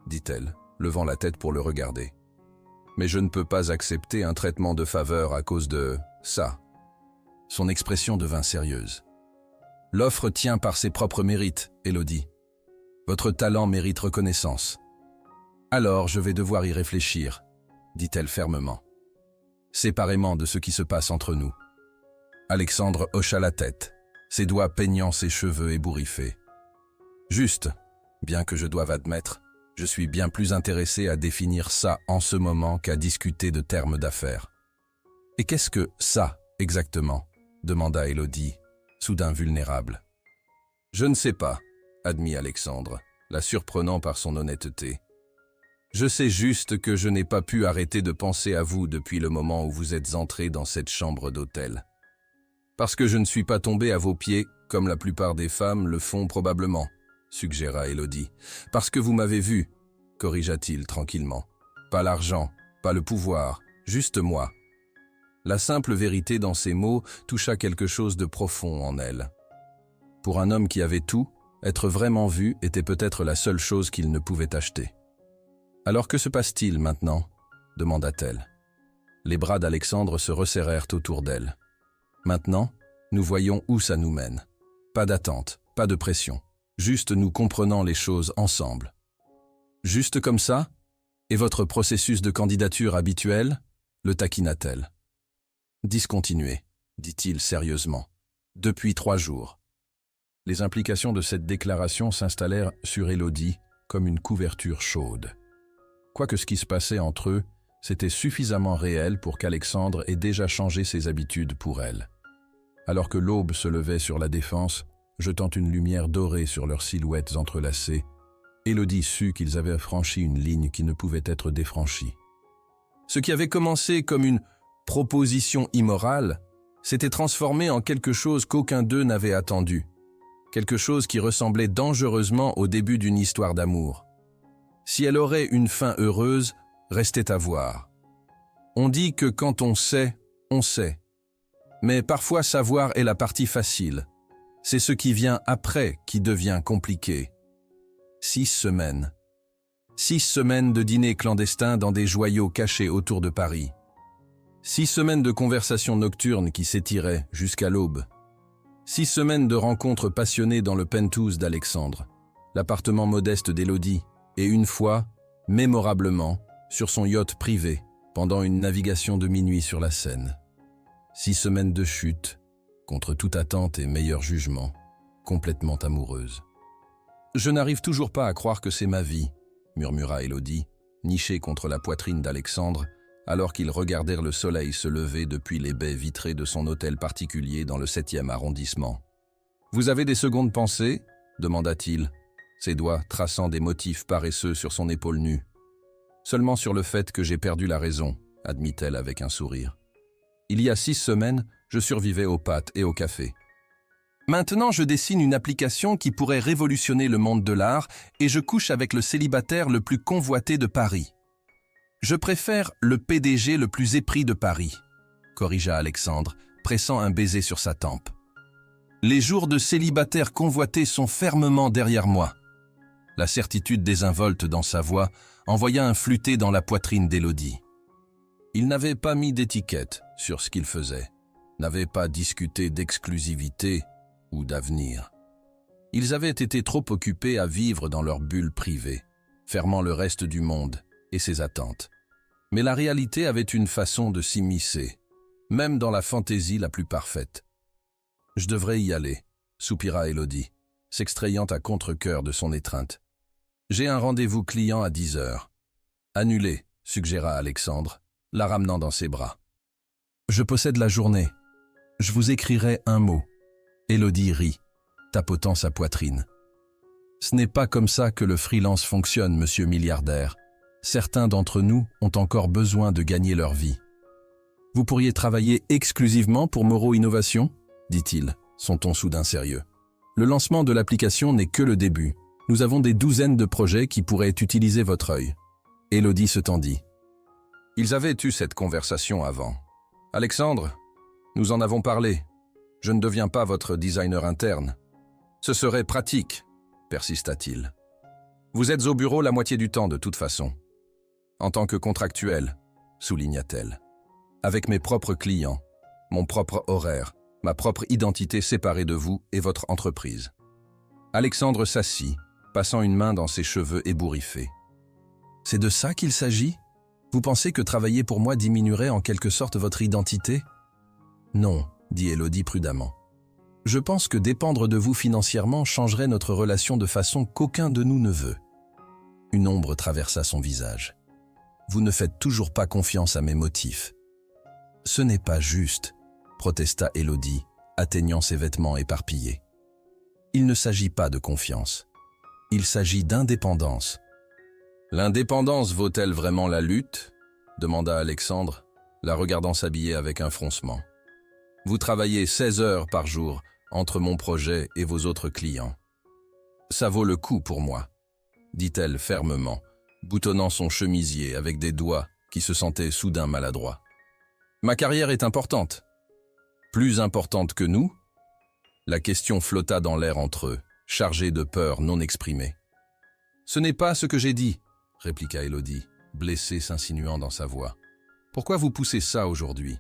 [SPEAKER 1] dit-elle, levant la tête pour le regarder. « Mais je ne peux pas accepter un traitement de faveur à cause de ça. » Son expression devint sérieuse. « L'offre tient par ses propres mérites, Élodie. Votre talent mérite reconnaissance. Alors je vais devoir y réfléchir, dit-elle fermement. Séparément de ce qui se passe entre nous. » Alexandre hocha la tête, ses doigts peignant ses cheveux ébouriffés. « Juste, bien que je doive admettre, je suis bien plus intéressé à définir ça en ce moment qu'à discuter de termes d'affaires. »« Et qu'est-ce que ça, exactement ?» demanda Élodie, soudain vulnérable. « Je ne sais pas, » admit Alexandre, la surprenant par son honnêteté. « Je sais juste que je n'ai pas pu arrêter de penser à vous depuis le moment où vous êtes entré dans cette chambre d'hôtel. Parce que je ne suis pas tombé à vos pieds, comme la plupart des femmes le font probablement, suggéra Élodie. Parce que vous m'avez vu, corrigea-t-il tranquillement. Pas l'argent, pas le pouvoir, juste moi. La simple vérité dans ces mots toucha quelque chose de profond en elle. Pour un homme qui avait tout, être vraiment vu était peut-être la seule chose qu'il ne pouvait acheter. « Alors que se passe-t-il maintenant ?» demanda-t-elle. Les bras d'Alexandre se resserrèrent autour d'elle. « Maintenant, nous voyons où ça nous mène. Pas d'attente, pas de pression, juste nous comprenant les choses ensemble. »« Juste comme ça ? Et votre processus de candidature habituel ?» le taquina-t-elle. « Discontinué, dit-il sérieusement. Depuis 3 jours. » Les implications de cette déclaration s'installèrent sur Élodie comme une couverture chaude. Quoique ce qui se passait entre eux, c'était suffisamment réel pour qu'Alexandre ait déjà changé ses habitudes pour elle. Alors que l'aube se levait sur la défense, jetant une lumière dorée sur leurs silhouettes entrelacées, Élodie sut qu'ils avaient franchi une ligne qui ne pouvait être défranchie. Ce qui avait commencé comme une proposition immorale s'était transformé en quelque chose qu'aucun d'eux n'avait attendu, quelque chose qui ressemblait dangereusement au début d'une histoire d'amour. Si elle aurait une fin heureuse, restait à voir. On dit que quand on sait, on sait. Mais parfois savoir est la partie facile. C'est ce qui vient après qui devient compliqué. 6 semaines. 6 semaines de dîners clandestins dans des joyaux cachés autour de Paris. 6 semaines de conversations nocturnes qui s'étiraient jusqu'à l'aube. 6 semaines de rencontres passionnées dans le penthouse d'Alexandre, l'appartement modeste d'Élodie, et une fois, mémorablement, sur son yacht privé, pendant une navigation de minuit sur la Seine. 6 semaines de chute, contre toute attente et meilleur jugement, complètement amoureuse. « Je n'arrive toujours pas à croire que c'est ma vie », murmura Élodie, nichée contre la poitrine d'Alexandre, alors qu'ils regardèrent le soleil se lever depuis les baies vitrées de son hôtel particulier dans le 7e arrondissement. « Vous avez des secondes pensées » demanda-t-il, ses doigts traçant des motifs paresseux sur son épaule nue. « Seulement sur le fait que j'ai perdu la raison », admit-elle avec un sourire. « Il y a 6 semaines, je survivais aux pâtes et au café. Maintenant, je dessine une application qui pourrait révolutionner le monde de l'art et je couche avec le célibataire le plus convoité de Paris. Je préfère le PDG le plus épris de Paris, corrigea Alexandre, pressant un baiser sur sa tempe. Les jours de célibataire convoité sont fermement derrière moi. La certitude désinvolte dans sa voix envoya un flûter dans la poitrine d'Élodie. Il n'avait pas mis d'étiquette sur ce qu'il faisait, n'avait pas discuté d'exclusivité ou d'avenir. Ils avaient été trop occupés à vivre dans leur bulle privée, fermant le reste du monde et ses attentes. Mais la réalité avait une façon de s'immiscer, même dans la fantaisie la plus parfaite. « Je devrais y aller », soupira Élodie, s'extrayant à contre-cœur de son étreinte. « J'ai un rendez-vous client à 10 heures. »« Annulé », suggéra Alexandre, la ramenant dans ses bras. « Je possède la journée. Je vous écrirai un mot. » Élodie rit, tapotant sa poitrine. « Ce n'est pas comme ça que le freelance fonctionne, monsieur milliardaire. Certains d'entre nous ont encore besoin de gagner leur vie. »« Vous pourriez travailler exclusivement pour Moreau Innovation ?» dit-il, son ton soudain sérieux. « Le lancement de l'application n'est que le début. Nous avons des douzaines de projets qui pourraient utiliser votre œil. » Élodie se tendit. Ils avaient eu cette conversation avant. « Alexandre, nous en avons parlé. Je ne deviens pas votre designer interne. Ce serait pratique, persista-t-il. Vous êtes au bureau la moitié du temps de toute façon. En tant que contractuel, souligna-t-elle. Avec mes propres clients, mon propre horaire, ma propre identité séparée de vous et votre entreprise. Alexandre s'assit, passant une main dans ses cheveux ébouriffés. C'est de ça qu'il s'agit ? Vous pensez que travailler pour moi diminuerait en quelque sorte votre identité ? Non, dit Élodie prudemment. Je pense que dépendre de vous financièrement changerait notre relation de façon qu'aucun de nous ne veut. Une ombre traversa son visage. Vous ne faites toujours pas confiance à mes motifs. Ce n'est pas juste, protesta Élodie, atteignant ses vêtements éparpillés. Il ne s'agit pas de confiance. Il s'agit d'indépendance. L'indépendance vaut-elle vraiment la lutte ? Demanda Alexandre, la regardant s'habiller avec un froncement. Vous travaillez 16 heures par jour entre mon projet et vos autres clients. Ça vaut le coup pour moi, dit-elle fermement, boutonnant son chemisier avec des doigts qui se sentaient soudain maladroits. Ma carrière est importante. Plus importante que nous ? La question flotta dans l'air entre eux, chargée de peur non exprimée. Ce n'est pas ce que j'ai dit, répliqua Élodie, blessée s'insinuant dans sa voix. Pourquoi vous poussez ça aujourd'hui ?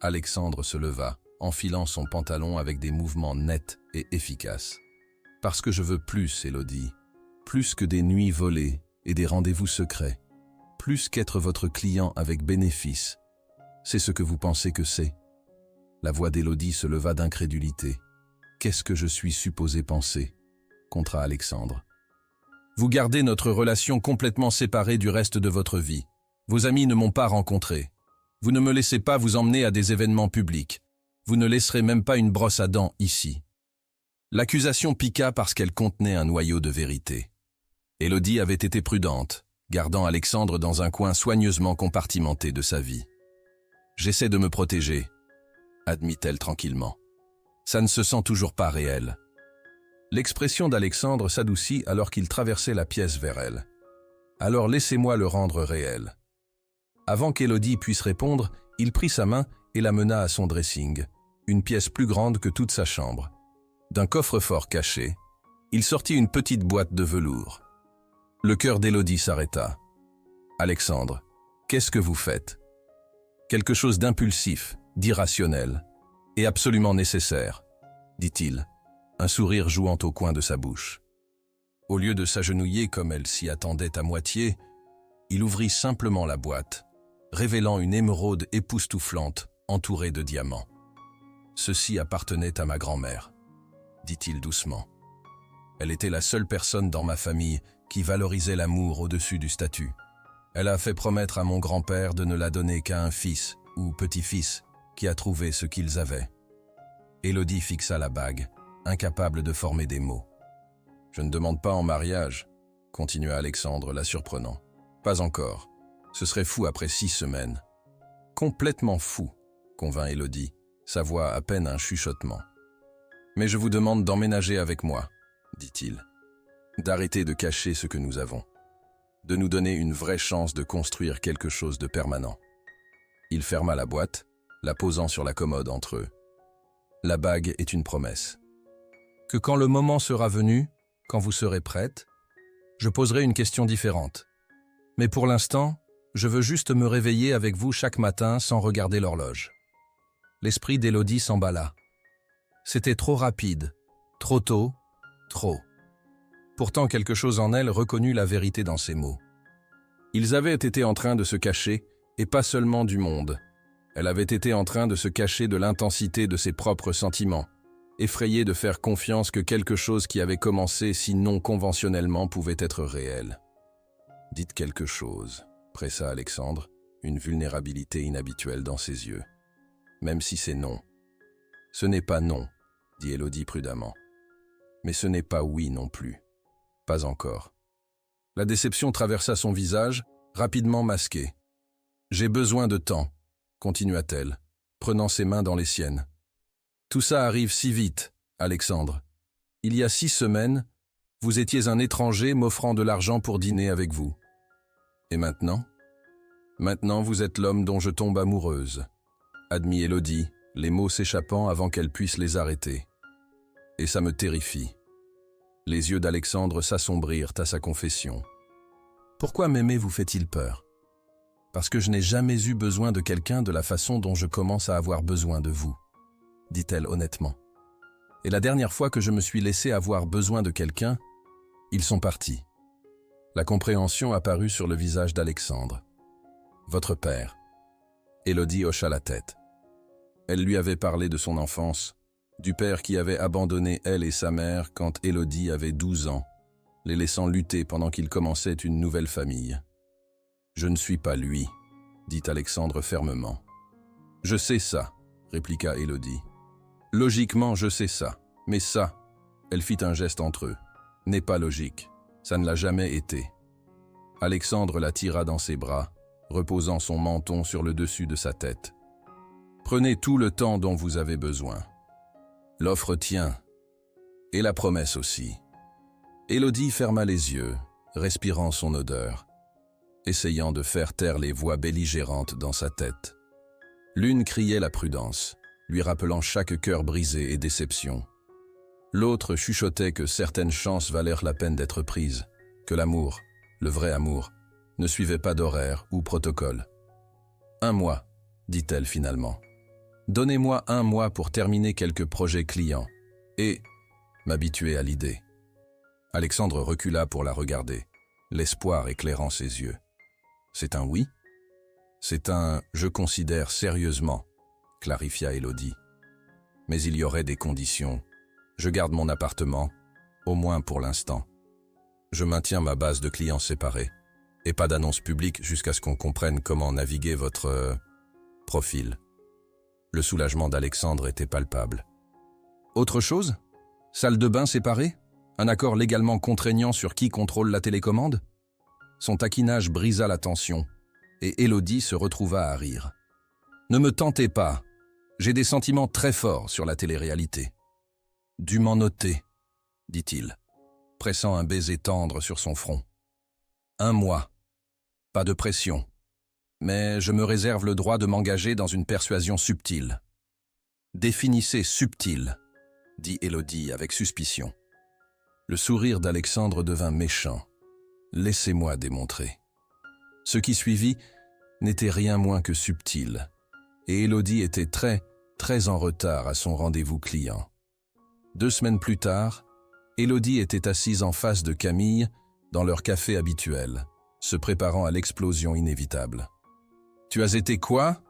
[SPEAKER 1] Alexandre se leva, enfilant son pantalon avec des mouvements nets et efficaces. Parce que je veux plus, Élodie. Plus que des nuits volées et des rendez-vous secrets. Plus qu'être votre client avec bénéfice. C'est ce que vous pensez que c'est. La voix d'Élodie se leva d'incrédulité. Qu'est-ce que je suis supposé penser ? Contra Alexandre. Vous gardez notre relation complètement séparée du reste de votre vie. Vos amis ne m'ont pas rencontré. Vous ne me laissez pas vous emmener à des événements publics. Vous ne laisserez même pas une brosse à dents ici. L'accusation piqua parce qu'elle contenait un noyau de vérité. Élodie avait été prudente, gardant Alexandre dans un coin soigneusement compartimenté de sa vie. J'essaie de me protéger. admit-elle tranquillement. Ça ne se sent toujours pas réel. L'expression d'Alexandre s'adoucit alors qu'il traversait la pièce vers elle. Alors laissez-moi le rendre réel. Avant qu'Élodie puisse répondre, il prit sa main et la mena à son dressing, une pièce plus grande que toute sa chambre. D'un coffre-fort caché, il sortit une petite boîte de velours. Le cœur d'Élodie s'arrêta. « Alexandre, qu'est-ce que vous faites ?» Quelque chose d'impulsif, d'irrationnel, et absolument nécessaire, dit-il, un sourire jouant au coin de sa bouche. Au lieu de s'agenouiller comme elle s'y attendait à moitié, il ouvrit simplement la boîte, révélant une émeraude époustouflante entourée de diamants. « Ceci appartenait à ma grand-mère, » dit-il doucement. Elle était la seule personne dans ma famille qui valorisait l'amour au-dessus du statut. Elle a fait promettre à mon grand-père de ne la donner qu'à un fils ou petit-fils qui a trouvé ce qu'ils avaient. Élodie fixa la bague, incapable de former des mots. « Je ne demande pas en mariage, » continua Alexandre, la surprenant. « Pas encore. Ce serait fou après 6 semaines. »« Complètement fou, » convint Élodie, sa voix à peine un chuchotement. « Mais je vous demande d'emménager avec moi, » dit-il. « D'arrêter de cacher ce que nous avons. De nous donner une vraie chance de construire quelque chose de permanent. » Il ferma la boîte, la posant sur la commode entre eux. « La bague est une promesse. Que quand le moment sera venu, quand vous serez prête, je poserai une question différente. Mais pour l'instant, je veux juste me réveiller avec vous chaque matin sans regarder l'horloge. » L'esprit d'Élodie s'emballa. C'était trop rapide, trop tôt, trop. Pourtant quelque chose en elle reconnut la vérité dans ces mots. Ils avaient été en train de se cacher, et pas seulement du monde. Elle avait été en train de se cacher de l'intensité de ses propres sentiments, effrayée de faire confiance que quelque chose qui avait commencé si non conventionnellement pouvait être réel. « Dites quelque chose », pressa Alexandre, une vulnérabilité inhabituelle dans ses yeux. « Même si c'est non. »« Ce n'est pas non, » dit Élodie prudemment. « Mais ce n'est pas oui non plus. Pas encore. » La déception traversa son visage, rapidement masqué. « J'ai besoin de temps, » continua-t-elle, prenant ses mains dans les siennes. « Tout ça arrive si vite, Alexandre. Il y a 6 semaines, vous étiez un étranger m'offrant de l'argent pour dîner avec vous. Et maintenant ? Maintenant, vous êtes l'homme dont je tombe amoureuse, » admit Élodie, les mots s'échappant avant qu'elle puisse les arrêter. « Et ça me terrifie. » Les yeux d'Alexandre s'assombrirent à sa confession. « Pourquoi m'aimer vous fait-il peur ? Parce que je n'ai jamais eu besoin de quelqu'un de la façon dont je commence à avoir besoin de vous, » dit-elle honnêtement. « Et la dernière fois que je me suis laissé avoir besoin de quelqu'un, ils sont partis. » La compréhension apparut sur le visage d'Alexandre. « Votre père. » Élodie hocha la tête. Elle lui avait parlé de son enfance, du père qui avait abandonné elle et sa mère quand Élodie avait 12 ans, les laissant lutter pendant qu'ils commençaient une nouvelle famille. « Je ne suis pas lui, » dit Alexandre fermement. « Je sais ça, » répliqua Élodie. « Logiquement, je sais ça, mais ça, » elle fit un geste entre eux, « n'est pas logique, ça ne l'a jamais été. » Alexandre la tira dans ses bras, reposant son menton sur le dessus de sa tête. « Prenez tout le temps dont vous avez besoin. L'offre tient, et la promesse aussi. » Élodie ferma les yeux, respirant son odeur, essayant de faire taire les voix belligérantes dans sa tête. L'une criait la prudence, lui rappelant chaque cœur brisé et déception. L'autre chuchotait que certaines chances valèrent la peine d'être prises, que l'amour, le vrai amour, ne suivait pas d'horaire ou protocole. « 1 mois, » dit-elle finalement. « Donnez-moi 1 mois pour terminer quelques projets clients et m'habituer à l'idée. » Alexandre recula pour la regarder, l'espoir éclairant ses yeux. « C'est un oui ?»« C'est un « je considère sérieusement », clarifia Élodie. « Mais il y aurait des conditions. Je garde mon appartement, au moins pour l'instant. Je maintiens ma base de clients séparés, et pas d'annonce publique jusqu'à ce qu'on comprenne comment naviguer votre profil. » Le soulagement d'Alexandre était palpable. « Autre chose ? Salle de bain séparée ? Un accord légalement contraignant sur qui contrôle la télécommande ?» Son taquinage brisa la tension, et Élodie se retrouva à rire. « Ne me tentez pas. J'ai des sentiments très forts sur la télé-réalité. Dûment noté, dit-il, pressant un baiser tendre sur son front. 1 mois. Pas de pression. Mais je me réserve le droit de m'engager dans une persuasion subtile. Définissez subtil, dit Élodie avec suspicion. Le sourire d'Alexandre devint méchant. Laissez-moi démontrer. Ce qui suivit n'était rien moins que subtil, et Élodie était très en retard à son rendez-vous client. 2 semaines plus tard, Élodie était assise en face de Camille dans leur café habituel, se préparant à l'explosion inévitable. « Tu as été quoi ?»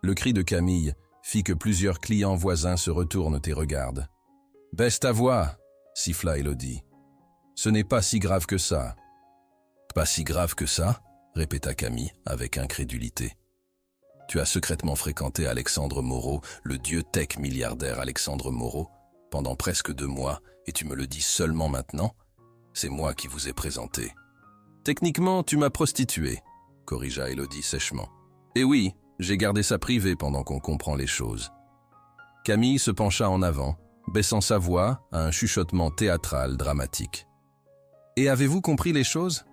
[SPEAKER 1] Le cri de Camille fit que plusieurs clients voisins se retournent et regardent. « Baisse ta voix !» siffla Élodie. « Ce n'est pas si grave que ça. »« Pas si grave que ça ?» répéta Camille avec incrédulité. « Tu as secrètement fréquenté Alexandre Moreau, le dieu tech milliardaire Alexandre Moreau, pendant presque 2 mois, et tu me le dis seulement maintenant? C'est moi qui vous ai présenté. »« Techniquement, tu m'as prostitué, » corrigea Élodie sèchement. « Et oui, j'ai gardé ça privé pendant qu'on comprend les choses. » Camille se pencha en avant, baissant sa voix à un chuchotement théâtral dramatique. « Et avez-vous compris les choses ?»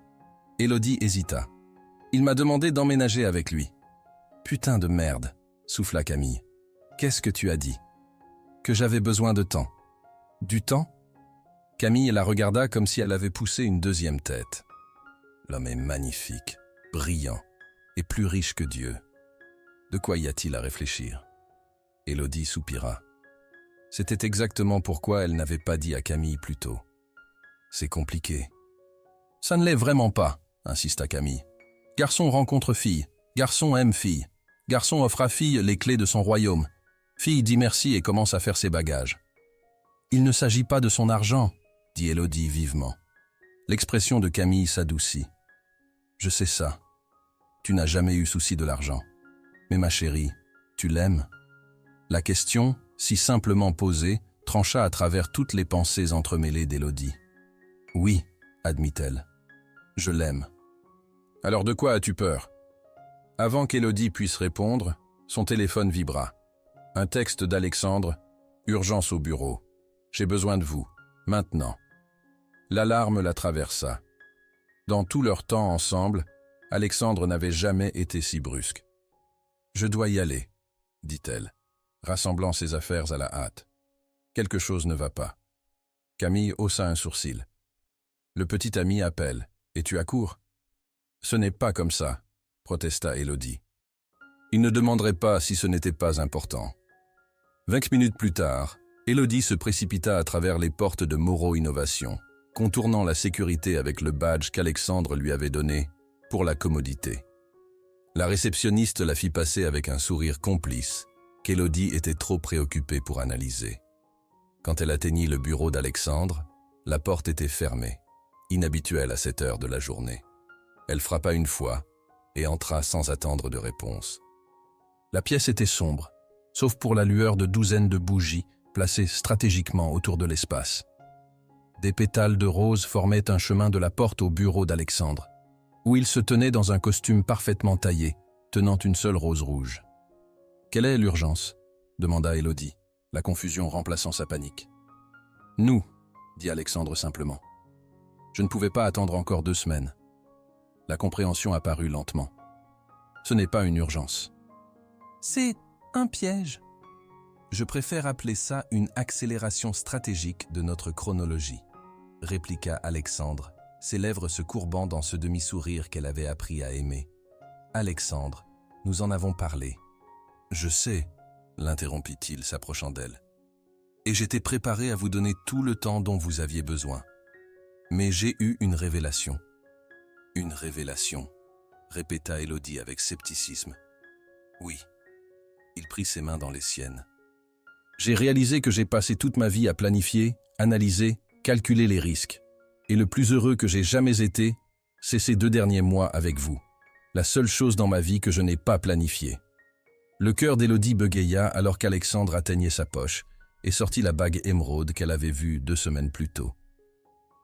[SPEAKER 1] Élodie hésita. « Il m'a demandé d'emménager avec lui. »« Putain de merde !» souffla Camille. « Qu'est-ce que tu as dit ?»« Que j'avais besoin de temps. »« Du temps ?» Camille la regarda comme si elle avait poussé une 2e tête. L'homme est magnifique, brillant et plus riche que Dieu. De quoi y a-t-il à réfléchir? Élodie soupira. C'était exactement pourquoi elle n'avait pas dit à Camille plus tôt. C'est compliqué. Ça ne l'est vraiment pas, insista Camille. Garçon rencontre fille, garçon aime fille, garçon offre à fille les clés de son royaume. Fille dit merci et commence à faire ses bagages. Il ne s'agit pas de son argent, dit Élodie vivement. L'expression de Camille s'adoucit. Je sais ça. Tu n'as jamais eu souci de l'argent. Mais ma chérie, tu l'aimes? La question, si simplement posée, trancha à travers toutes les pensées entremêlées d'Élodie. Oui, admit-elle. Je l'aime. Alors de quoi as-tu peur? Avant qu'Élodie puisse répondre, son téléphone vibra. Un texte d'Alexandre. Urgence au bureau. J'ai besoin de vous. Maintenant. L'alarme la traversa. Dans tout leur temps ensemble, Alexandre n'avait jamais été si brusque. « Je dois y aller, » dit-elle, rassemblant ses affaires à la hâte. Quelque chose ne va pas. Camille haussa un sourcil. Le petit ami appelle. « Et tu accours ?»« Ce n'est pas comme ça, » protesta Élodie. Il ne demanderait pas si ce n'était pas important. 20 minutes plus tard, Élodie se précipita à travers les portes de Moreau Innovation, contournant la sécurité avec le badge qu'Alexandre lui avait donné pour la commodité. La réceptionniste la fit passer avec un sourire complice qu'Élodie était trop préoccupée pour analyser. Quand elle atteignit le bureau d'Alexandre, la porte était fermée, inhabituelle à cette heure de la journée. Elle frappa une fois et entra sans attendre de réponse. La pièce était sombre, sauf pour la lueur de douzaines de bougies placées stratégiquement autour de l'espace. Des pétales de rose formaient un chemin de la porte au bureau d'Alexandre, où il se tenait dans un costume parfaitement taillé, tenant une seule rose rouge. « Quelle est l'urgence » demanda Élodie, la confusion remplaçant sa panique. « Nous » dit Alexandre simplement. Je ne pouvais pas attendre encore 2 semaines. La compréhension apparut lentement. Ce n'est pas une urgence. C'est un piège. Je préfère appeler ça une accélération stratégique de notre chronologie, répliqua Alexandre, ses lèvres se courbant dans ce demi-sourire qu'elle avait appris à aimer. Alexandre, nous en avons parlé. Je sais, l'interrompit-il, s'approchant d'elle. Et j'étais préparé à vous donner tout le temps dont vous aviez besoin. Mais j'ai eu une révélation. Une révélation, répéta Élodie avec scepticisme. Oui. Il prit ses mains dans les siennes. J'ai réalisé que j'ai passé toute ma vie à planifier, analyser, calculer les risques. Et le plus heureux que j'ai jamais été, c'est ces 2 derniers mois avec vous. La seule chose dans ma vie que je n'ai pas planifiée. Le cœur d'Élodie bégaya alors qu'Alexandre atteignait sa poche et sortit la bague émeraude qu'elle avait vue 2 semaines plus tôt.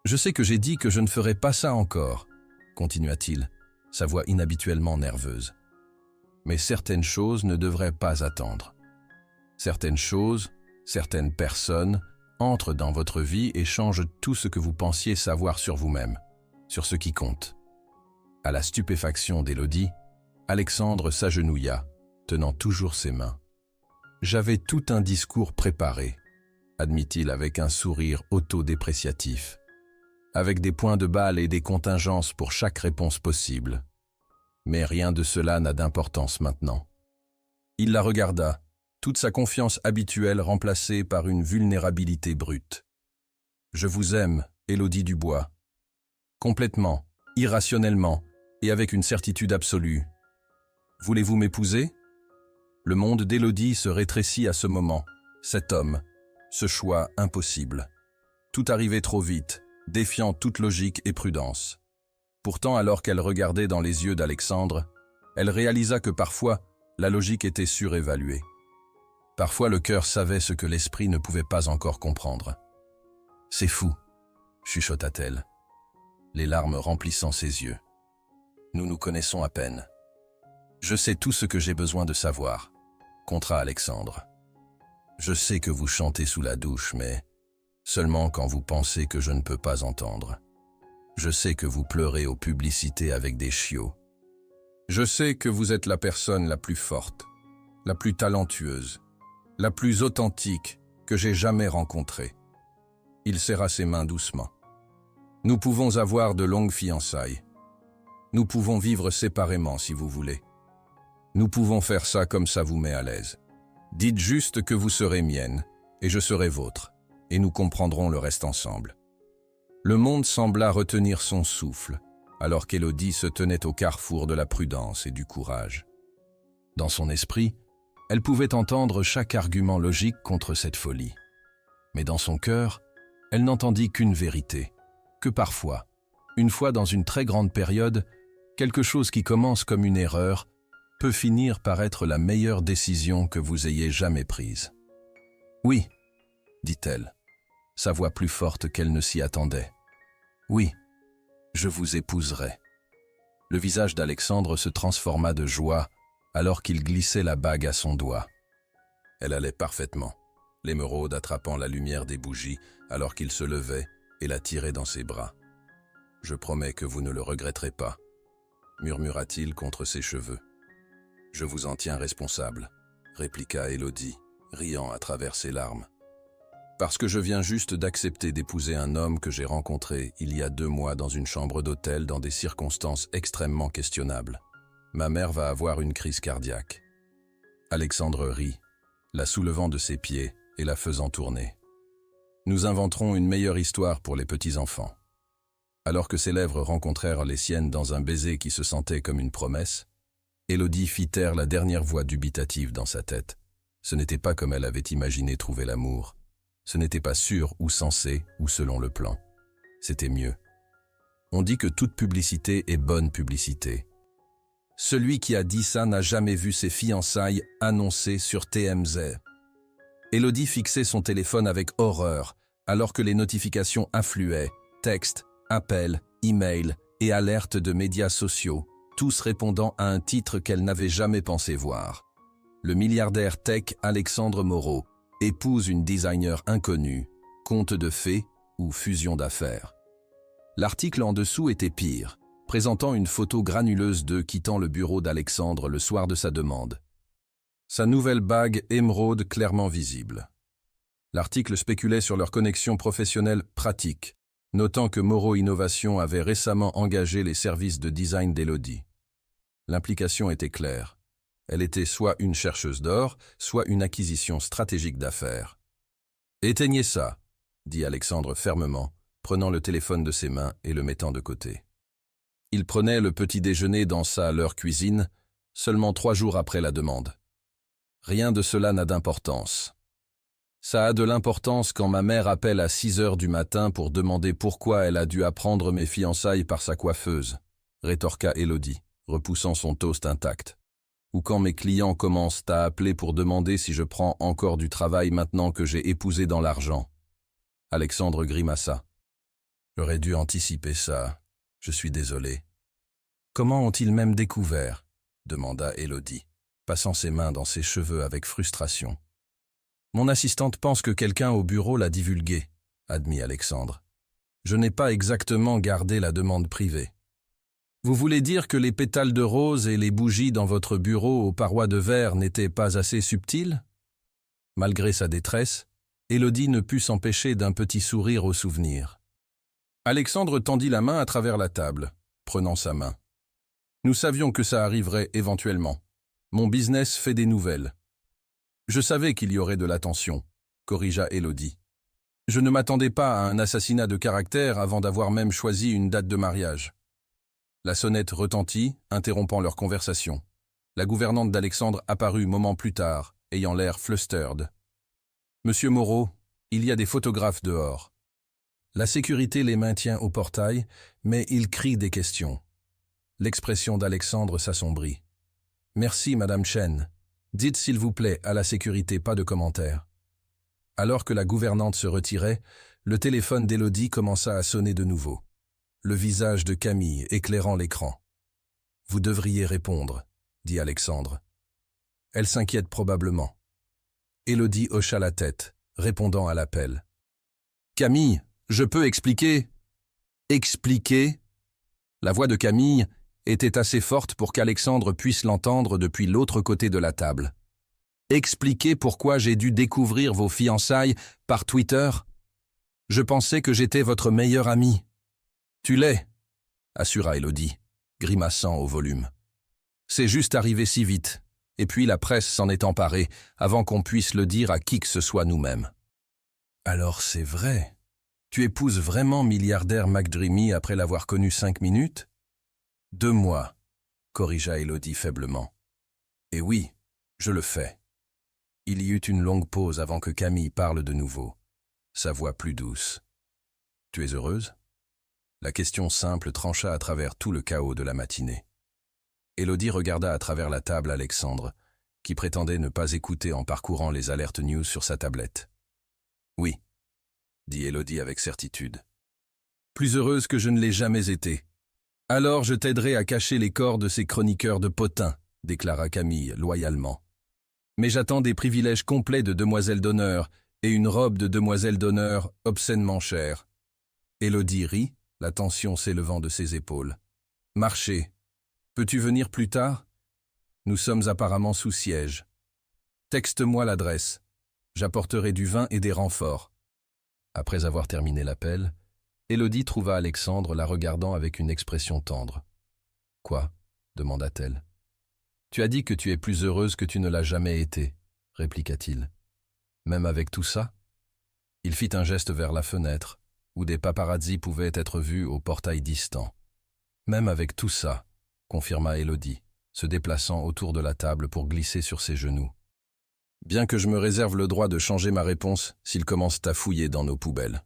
[SPEAKER 1] Je sais que j'ai dit que je ne ferais pas ça encore, continua-t-il, sa voix inhabituellement nerveuse. Mais certaines choses ne devraient pas attendre. Certaines choses, certaines personnes entrent dans votre vie et changent tout ce que vous pensiez savoir sur vous-même, sur ce qui compte. À la stupéfaction d'Élodie, Alexandre s'agenouilla, tenant toujours ses mains. « J'avais tout un discours préparé », admit-il avec un sourire autodépréciatif, avec des points de balle et des contingences pour chaque réponse possible. Mais rien de cela n'a d'importance maintenant. Il la regarda, toute sa confiance habituelle remplacée par une vulnérabilité brute. « Je vous aime, Élodie Dubois. Complètement, irrationnellement et avec une certitude absolue. Voulez-vous m'épouser ?» Le monde d'Élodie se rétrécit à ce moment. Cet homme, ce choix impossible. Tout arrivait trop vite, défiant toute logique et prudence. Pourtant, alors qu'elle regardait dans les yeux d'Alexandre, elle réalisa que parfois, la logique était surévaluée. Parfois, le cœur savait ce que l'esprit ne pouvait pas encore comprendre. « C'est fou », chuchota-t-elle, les larmes remplissant ses yeux. « Nous nous connaissons à peine. Je sais tout ce que j'ai besoin de savoir, » contra Alexandre. « Je sais que vous chantez sous la douche, mais seulement quand vous pensez que je ne peux pas entendre. Je sais que vous pleurez aux publicités avec des chiots. Je sais que vous êtes la personne la plus forte, la plus talentueuse, la plus authentique que j'ai jamais rencontrée. » Il serra ses mains doucement. « Nous pouvons avoir de longues fiançailles. Nous pouvons vivre séparément si vous voulez. Nous pouvons faire ça comme ça vous met à l'aise. Dites juste que vous serez mienne et je serai vôtre, et nous comprendrons le reste ensemble. » Le monde sembla retenir son souffle, alors qu'Élodie se tenait au carrefour de la prudence et du courage. Dans son esprit, elle pouvait entendre chaque argument logique contre cette folie. Mais dans son cœur, elle n'entendit qu'une vérité, que parfois, une fois dans une très grande période, quelque chose qui commence comme une erreur peut finir par être la meilleure décision que vous ayez jamais prise. « Oui », dit-elle, sa voix plus forte qu'elle ne s'y attendait. « Oui, je vous épouserai. » Le visage d'Alexandre se transforma de joie alors qu'il glissait la bague à son doigt. Elle allait parfaitement, l'émeraude attrapant la lumière des bougies alors qu'il se levait et la tirait dans ses bras. « Je promets que vous ne le regretterez pas, » murmura-t-il contre ses cheveux. « Je vous en tiens responsable, » répliqua Élodie, riant à travers ses larmes. « Parce que je viens juste d'accepter d'épouser un homme que j'ai rencontré il y a 2 mois dans une chambre d'hôtel dans des circonstances extrêmement questionnables. Ma mère va avoir une crise cardiaque. » Alexandre rit, la soulevant de ses pieds et la faisant tourner. « Nous inventerons une meilleure histoire pour les petits-enfants. » Alors que ses lèvres rencontrèrent les siennes dans un baiser qui se sentait comme une promesse, Élodie fit taire la dernière voix dubitative dans sa tête. Ce n'était pas comme elle avait imaginé trouver l'amour. Ce n'était pas sûr ou censé ou selon le plan. C'était mieux. On dit que toute publicité est bonne publicité. Celui qui a dit ça n'a jamais vu ses fiançailles annoncées sur TMZ. Élodie fixait son téléphone avec horreur, alors que les notifications affluaient, textes, appels, emails et alertes de médias sociaux, tous répondant à un titre qu'elle n'avait jamais pensé voir. Le milliardaire tech Alexandre Moreau épouse une designer inconnue, conte de fées ou fusion d'affaires. L'article en dessous était pire, présentant une photo granuleuse d'eux quittant le bureau d'Alexandre le soir de sa demande. Sa nouvelle bague émeraude clairement visible. L'article spéculait sur leur connexion professionnelle pratique, notant que Moreau Innovation avait récemment engagé les services de design d'Élodie. L'implication était claire. Elle était soit une chercheuse d'or, soit une acquisition stratégique d'affaires. « Éteignez ça », dit Alexandre fermement, prenant le téléphone de ses mains et le mettant de côté. Il prenait le petit déjeuner dans leur cuisine, seulement 3 jours après la demande. Rien de cela n'a d'importance. Ça a de l'importance quand ma mère appelle à 6 heures du matin pour demander pourquoi elle a dû apprendre mes fiançailles par sa coiffeuse, rétorqua Élodie, repoussant son toast intact. Ou quand mes clients commencent à appeler pour demander si je prends encore du travail maintenant que j'ai épousé dans l'argent. Alexandre grimaça. J'aurais dû anticiper ça. Je suis désolé. Comment ont-ils même découvert ? Demanda Élodie, passant ses mains dans ses cheveux avec frustration. Mon assistante pense que quelqu'un au bureau l'a divulgué, admit Alexandre. Je n'ai pas exactement gardé la demande privée. Vous voulez dire que les pétales de rose et les bougies dans votre bureau aux parois de verre n'étaient pas assez subtils? Malgré sa détresse, Élodie ne put s'empêcher d'un petit sourire au souvenir. Alexandre tendit la main à travers la table, prenant sa main. Nous savions que ça arriverait éventuellement. Mon business fait des nouvelles. Je savais qu'il y aurait de l'attention, corrigea Élodie. Je ne m'attendais pas à un assassinat de caractère avant d'avoir même choisi une date de mariage. La sonnette retentit, interrompant leur conversation. La gouvernante d'Alexandre apparut moment plus tard, ayant l'air flustered. « Monsieur Moreau, il y a des photographes dehors. » La sécurité les maintient au portail, mais ils crient des questions. L'expression d'Alexandre s'assombrit. « Merci, Madame Chen. Dites s'il vous plaît à la sécurité pas de commentaires. » Alors que la gouvernante se retirait, le téléphone d'Élodie commença à sonner de nouveau. Le visage de Camille éclairant l'écran. « Vous devriez répondre, » dit Alexandre. Elle s'inquiète probablement. Élodie hocha la tête, répondant à l'appel. « Camille, je peux expliquer. » « Expliquer ?» La voix de Camille était assez forte pour qu'Alexandre puisse l'entendre depuis l'autre côté de la table. « Expliquer pourquoi j'ai dû découvrir vos fiançailles par Twitter? Je pensais que j'étais votre meilleur ami. »« Tu l'es, » assura Élodie, grimaçant au volume. « C'est juste arrivé si vite, et puis la presse s'en est emparée avant qu'on puisse le dire à qui que ce soit nous-mêmes. »« Alors c'est vrai. Tu épouses vraiment milliardaire McDreamy après l'avoir connu 5 minutes? » « 2 mois, » corrigea Élodie faiblement. « Et oui, je le fais. » Il y eut une longue pause avant que Camille parle de nouveau, sa voix plus douce. « Tu es heureuse ?» La question simple trancha à travers tout le chaos de la matinée. Élodie regarda à travers la table Alexandre, qui prétendait ne pas écouter en parcourant les alertes news sur sa tablette. « Oui, » dit Élodie avec certitude. « Plus heureuse que je ne l'ai jamais été. » « Alors je t'aiderai à cacher les corps de ces chroniqueurs de potins, » déclara Camille loyalement. « Mais j'attends des privilèges complets de demoiselle d'honneur et une robe de demoiselle d'honneur obscènement chère. » Élodie rit, la tension s'élevant de ses épaules. « Marcher. Peux-tu venir plus tard? Nous sommes apparemment sous siège. Texte-moi l'adresse. J'apporterai du vin et des renforts. » Après avoir terminé l'appel, Élodie trouva Alexandre la regardant avec une expression tendre. « Quoi ?» demanda-t-elle. « Tu as dit que tu es plus heureuse que tu ne l'as jamais été, » répliqua-t-il. « Même avec tout ça ?» Il fit un geste vers la fenêtre, où des paparazzis pouvaient être vus au portail distant. « Même avec tout ça, » confirma Élodie, se déplaçant autour de la table pour glisser sur ses genoux. « Bien que je me réserve le droit de changer ma réponse s'ils commencent à fouiller dans nos poubelles. »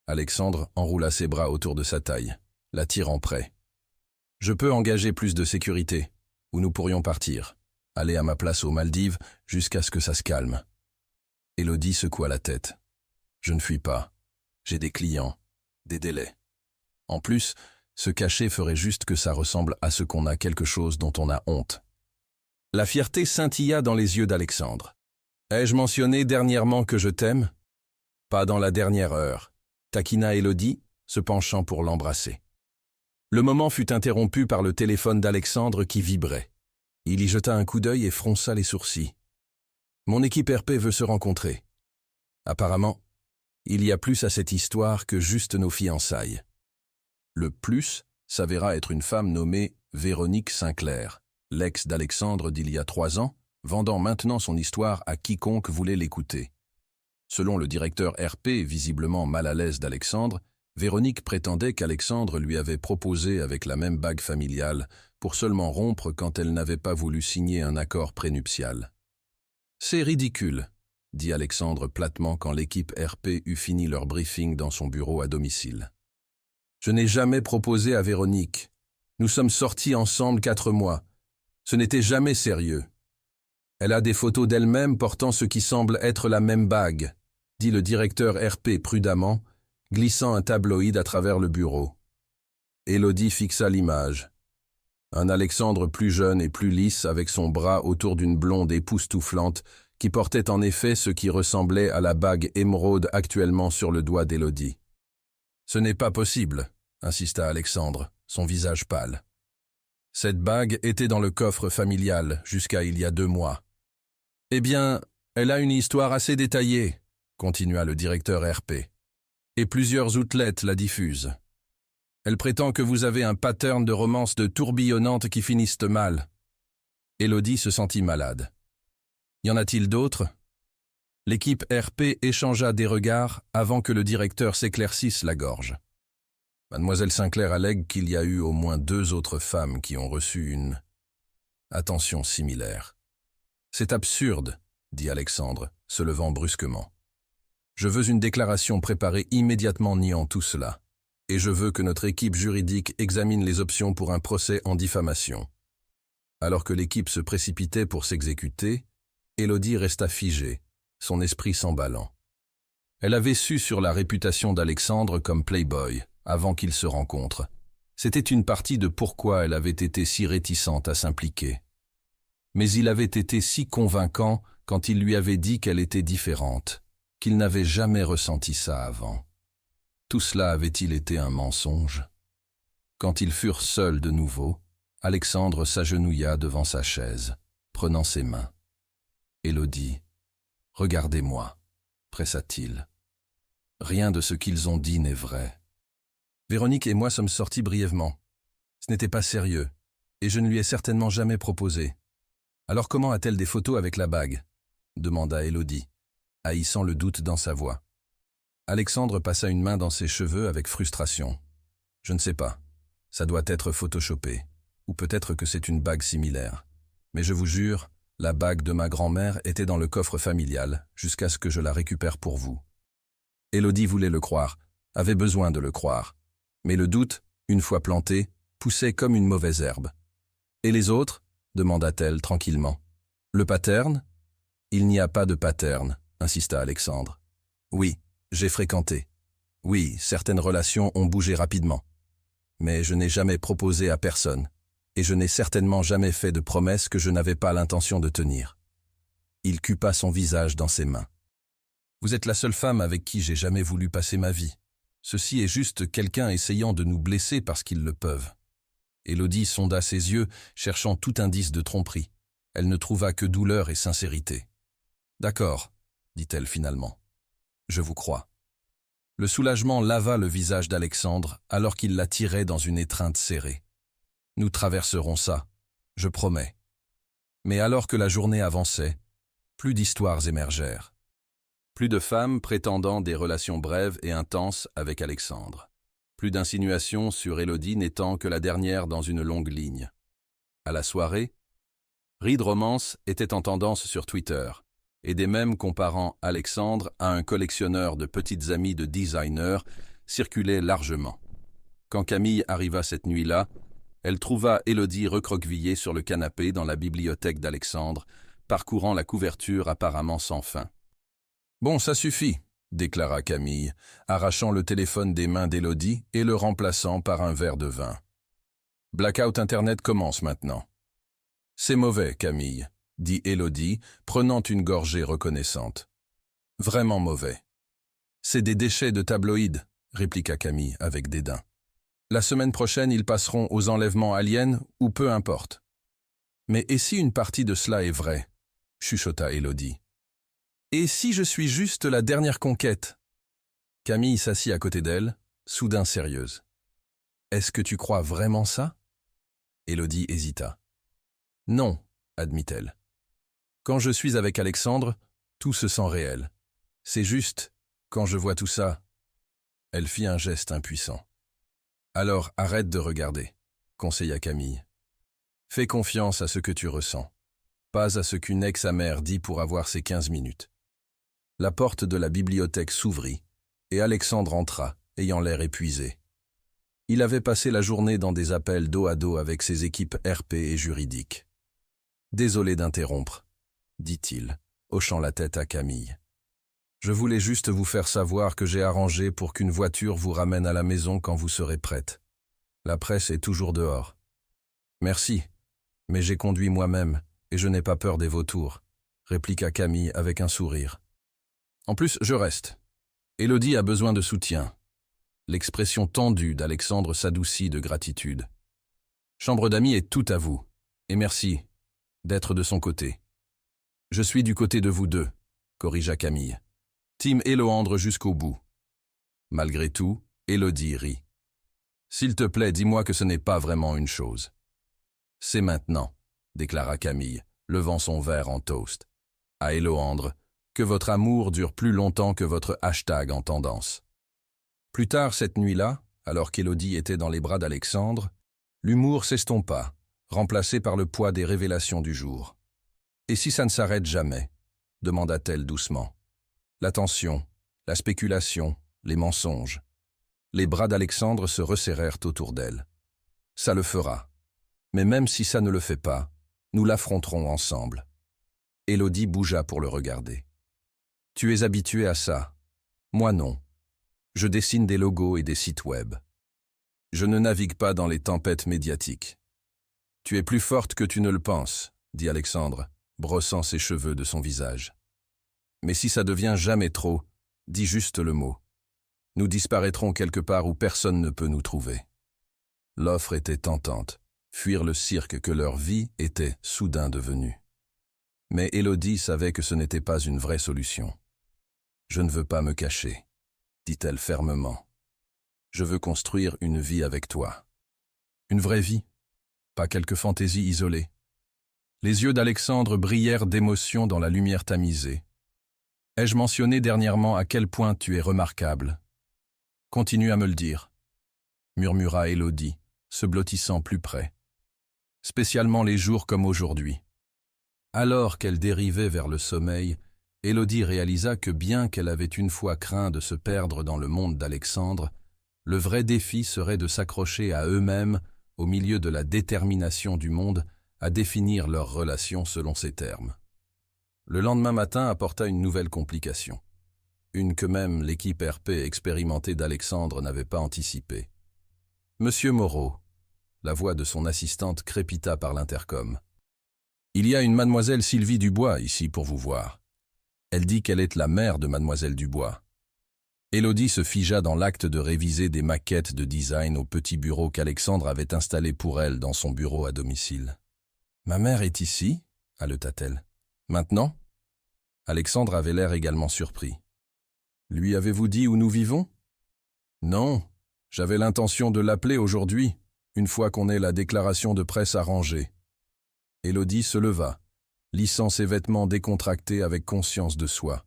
[SPEAKER 1] Alexandre enroula ses bras autour de sa taille, la tirant près. « Je peux engager plus de sécurité, ou nous pourrions partir, aller à ma place aux Maldives jusqu'à ce que ça se calme. » Élodie secoua la tête. « Je ne fuis pas. J'ai des clients, des délais. En plus, se cacher ferait juste que ça ressemble à ce qu'on a quelque chose dont on a honte. » La fierté scintilla dans les yeux d'Alexandre. « Ai-je mentionné dernièrement que je t'aime? Pas dans la dernière heure. » Taquina Élodie, se penchant pour l'embrasser. Le moment fut interrompu par le téléphone d'Alexandre qui vibrait. Il y jeta un coup d'œil et fronça les sourcils. « Mon équipe RP veut se rencontrer. Apparemment, il y a plus à cette histoire que juste nos fiançailles. » Le plus s'avéra être une femme nommée Véronique Sinclair, l'ex d'Alexandre d'il y a 3 ans, vendant maintenant son histoire à quiconque voulait l'écouter. Selon le directeur RP, visiblement mal à l'aise d'Alexandre, Véronique prétendait qu'Alexandre lui avait proposé avec la même bague familiale pour seulement rompre quand elle n'avait pas voulu signer un accord prénuptial. « C'est ridicule, » dit Alexandre platement quand l'équipe RP eut fini leur briefing dans son bureau à domicile. « Je n'ai jamais proposé à Véronique. Nous sommes sortis ensemble 4 mois. Ce n'était jamais sérieux. Elle a des photos d'elle-même portant ce qui semble être la même bague, » dit le directeur RP prudemment, glissant un tabloïd à travers le bureau. Élodie fixa l'image. Un Alexandre plus jeune et plus lisse avec son bras autour d'une blonde époustouflante qui portait en effet ce qui ressemblait à la bague émeraude actuellement sur le doigt d'Élodie. « Ce n'est pas possible, » insista Alexandre, son visage pâle. « Cette bague était dans le coffre familial jusqu'à il y a 2 mois. »« Eh bien, elle a une histoire assez détaillée, » continua le directeur RP. « Et plusieurs outlets la diffusent. Elle prétend que vous avez un pattern de romances de tourbillonnantes qui finissent mal. » Élodie se sentit malade. « Y en a-t-il d'autres » L'équipe RP échangea des regards avant que le directeur s'éclaircisse la gorge. Mademoiselle Sinclair allègue qu'il y a eu au moins 2 autres femmes qui ont reçu une attention similaire. « C'est absurde, » dit Alexandre, se levant brusquement. « Je veux une déclaration préparée immédiatement niant tout cela, et je veux que notre équipe juridique examine les options pour un procès en diffamation. » Alors que l'équipe se précipitait pour s'exécuter, Élodie resta figée, son esprit s'emballant. Elle avait su sur la réputation d'Alexandre comme playboy, avant qu'ils se rencontrent. C'était une partie de pourquoi elle avait été si réticente à s'impliquer. Mais il avait été si convaincant quand il lui avait dit qu'elle était différente, qu'il n'avait jamais ressenti ça avant. Tout cela avait-il été un mensonge? Quand ils furent seuls de nouveau, Alexandre s'agenouilla devant sa chaise, prenant ses mains. « Élodie, regardez-moi, » pressa-t-il. « Rien de ce qu'ils ont dit n'est vrai. » Véronique et moi sommes sortis brièvement. Ce n'était pas sérieux, et je ne lui ai certainement jamais proposé. « Alors comment a-t-elle des photos avec la bague ?» demanda Élodie, haïssant le doute dans sa voix. Alexandre passa une main dans ses cheveux avec frustration. « Je ne sais pas. Ça doit être photoshopé. Ou peut-être que c'est une bague similaire. Mais je vous jure, la bague de ma grand-mère était dans le coffre familial, jusqu'à ce que je la récupère pour vous. » Élodie voulait le croire, avait besoin de le croire. Mais le doute, une fois planté, poussait comme une mauvaise herbe. « Et les autres » demanda-t-elle tranquillement. « Le pattern ?»« Il n'y a pas de pattern, » insista Alexandre. « Oui, j'ai fréquenté. Oui, certaines relations ont bougé rapidement. Mais je n'ai jamais proposé à personne. Et je n'ai certainement jamais fait de promesses que je n'avais pas l'intention de tenir. » Il cupa son visage dans ses mains. « Vous êtes la seule femme avec qui j'ai jamais voulu passer ma vie. Ceci est juste quelqu'un essayant de nous blesser parce qu'ils le peuvent. » Élodie sonda ses yeux, cherchant tout indice de tromperie. Elle ne trouva que douleur et sincérité. « D'accord, » dit-elle finalement. « Je vous crois. » Le soulagement lava le visage d'Alexandre alors qu'il la tirait dans une étreinte serrée. « Nous traverserons ça, je promets. » Mais alors que la journée avançait, plus d'histoires émergèrent. Plus de femmes prétendant des relations brèves et intenses avec Alexandre. Plus d'insinuations sur Élodie n'étant que la dernière dans une longue ligne. À la soirée, Read Romance était en tendance sur Twitter, et des mèmes comparant Alexandre à un collectionneur de petites amies de designers circulaient largement. Quand Camille arriva cette nuit-là, elle trouva Élodie recroquevillée sur le canapé dans la bibliothèque d'Alexandre, parcourant la couverture apparemment sans fin. « Bon, ça suffit », déclara Camille, arrachant le téléphone des mains d'Élodie et le remplaçant par un verre de vin. « Blackout Internet commence maintenant. »« C'est mauvais, Camille, » dit Élodie, prenant une gorgée reconnaissante. « Vraiment mauvais. »« C'est des déchets de tabloïds, » répliqua Camille avec dédain. « La semaine prochaine, ils passeront aux enlèvements aliens ou peu importe. »« Mais et si une partie de cela est vraie ?» chuchota Élodie. « Et si je suis juste la dernière conquête ?» Camille s'assit à côté d'elle, soudain sérieuse. « Est-ce que tu crois vraiment ça ?» Élodie hésita. « Non, » admit-elle. « Quand je suis avec Alexandre, tout se sent réel. C'est juste, quand je vois tout ça... » Elle fit un geste impuissant. « Alors arrête de regarder, » conseilla Camille. « Fais confiance à ce que tu ressens, pas à ce qu'une ex-amère dit pour avoir ses 15 minutes. » La porte de la bibliothèque s'ouvrit, et Alexandre entra, ayant l'air épuisé. Il avait passé la journée dans des appels dos à dos avec ses équipes RP et juridiques. « Désolé d'interrompre, » dit-il, hochant la tête à Camille. « Je voulais juste vous faire savoir que j'ai arrangé pour qu'une voiture vous ramène à la maison quand vous serez prête. La presse est toujours dehors. » « Merci, mais j'ai conduit moi-même, et je n'ai pas peur des vautours. répliqua Camille avec un sourire. En plus, je reste. Élodie a besoin de soutien. L'expression tendue d'Alexandre s'adoucit de gratitude. Chambre d'amis est tout à vous, et merci d'être de son côté. Je suis du côté de vous deux, corrigea Camille. Team Éloandre jusqu'au bout. Malgré tout, Élodie rit. S'il te plaît, dis-moi que ce n'est pas vraiment une chose. C'est maintenant, déclara Camille, levant son verre en toast. À Éloandre, que votre amour dure plus longtemps que votre hashtag en tendance. Plus tard cette nuit-là, alors qu'Élodie était dans les bras d'Alexandre, l'humour s'estompa, remplacé par le poids des révélations du jour. « Et si ça ne s'arrête jamais ?» demanda-t-elle doucement. L'attention, la spéculation, les mensonges. Les bras d'Alexandre se resserrèrent autour d'elle. « Ça le fera. Mais même si ça ne le fait pas, nous l'affronterons ensemble. » Élodie bougea pour le regarder. « Tu es habitué à ça. Moi non. Je dessine des logos et des sites web. Je ne navigue pas dans les tempêtes médiatiques. Tu es plus forte que tu ne le penses, dit Alexandre, brossant ses cheveux de son visage. Mais si ça devient jamais trop, dis juste le mot. Nous disparaîtrons quelque part où personne ne peut nous trouver. L'offre était tentante, fuir le cirque que leur vie était soudain devenue. Mais Élodie savait que ce n'était pas une vraie solution. « Je ne veux pas me cacher », dit-elle fermement. « Je veux construire une vie avec toi. Une vraie vie, pas quelques fantaisies isolées. » Les yeux d'Alexandre brillèrent d'émotion dans la lumière tamisée. « Ai-je mentionné dernièrement à quel point tu es remarquable ? Continue à me le dire, » murmura Élodie, se blottissant plus près. « Spécialement les jours comme aujourd'hui. » Alors qu'elle dérivait vers le sommeil, Élodie réalisa que bien qu'elle avait une fois craint de se perdre dans le monde d'Alexandre, le vrai défi serait de s'accrocher à eux-mêmes au milieu de la détermination du monde à définir leur relation selon ses termes. Le lendemain matin apporta une nouvelle complication, une que même l'équipe RP expérimentée d'Alexandre n'avait pas anticipée. « Monsieur Moreau », la voix de son assistante crépita par l'intercom. « Il y a une mademoiselle Sylvie Dubois ici pour vous voir. Elle dit qu'elle est la mère de mademoiselle Dubois. » Élodie se figea dans l'acte de réviser des maquettes de design au petit bureau qu'Alexandre avait installé pour elle dans son bureau à domicile. « Ma mère est ici ?» haleta-t-elle. « Maintenant ?» Alexandre avait l'air également surpris. « Lui avez-vous dit où nous vivons ?»« Non, j'avais l'intention de l'appeler aujourd'hui, une fois qu'on ait la déclaration de presse arrangée. » Élodie se leva, lissant ses vêtements décontractés avec conscience de soi.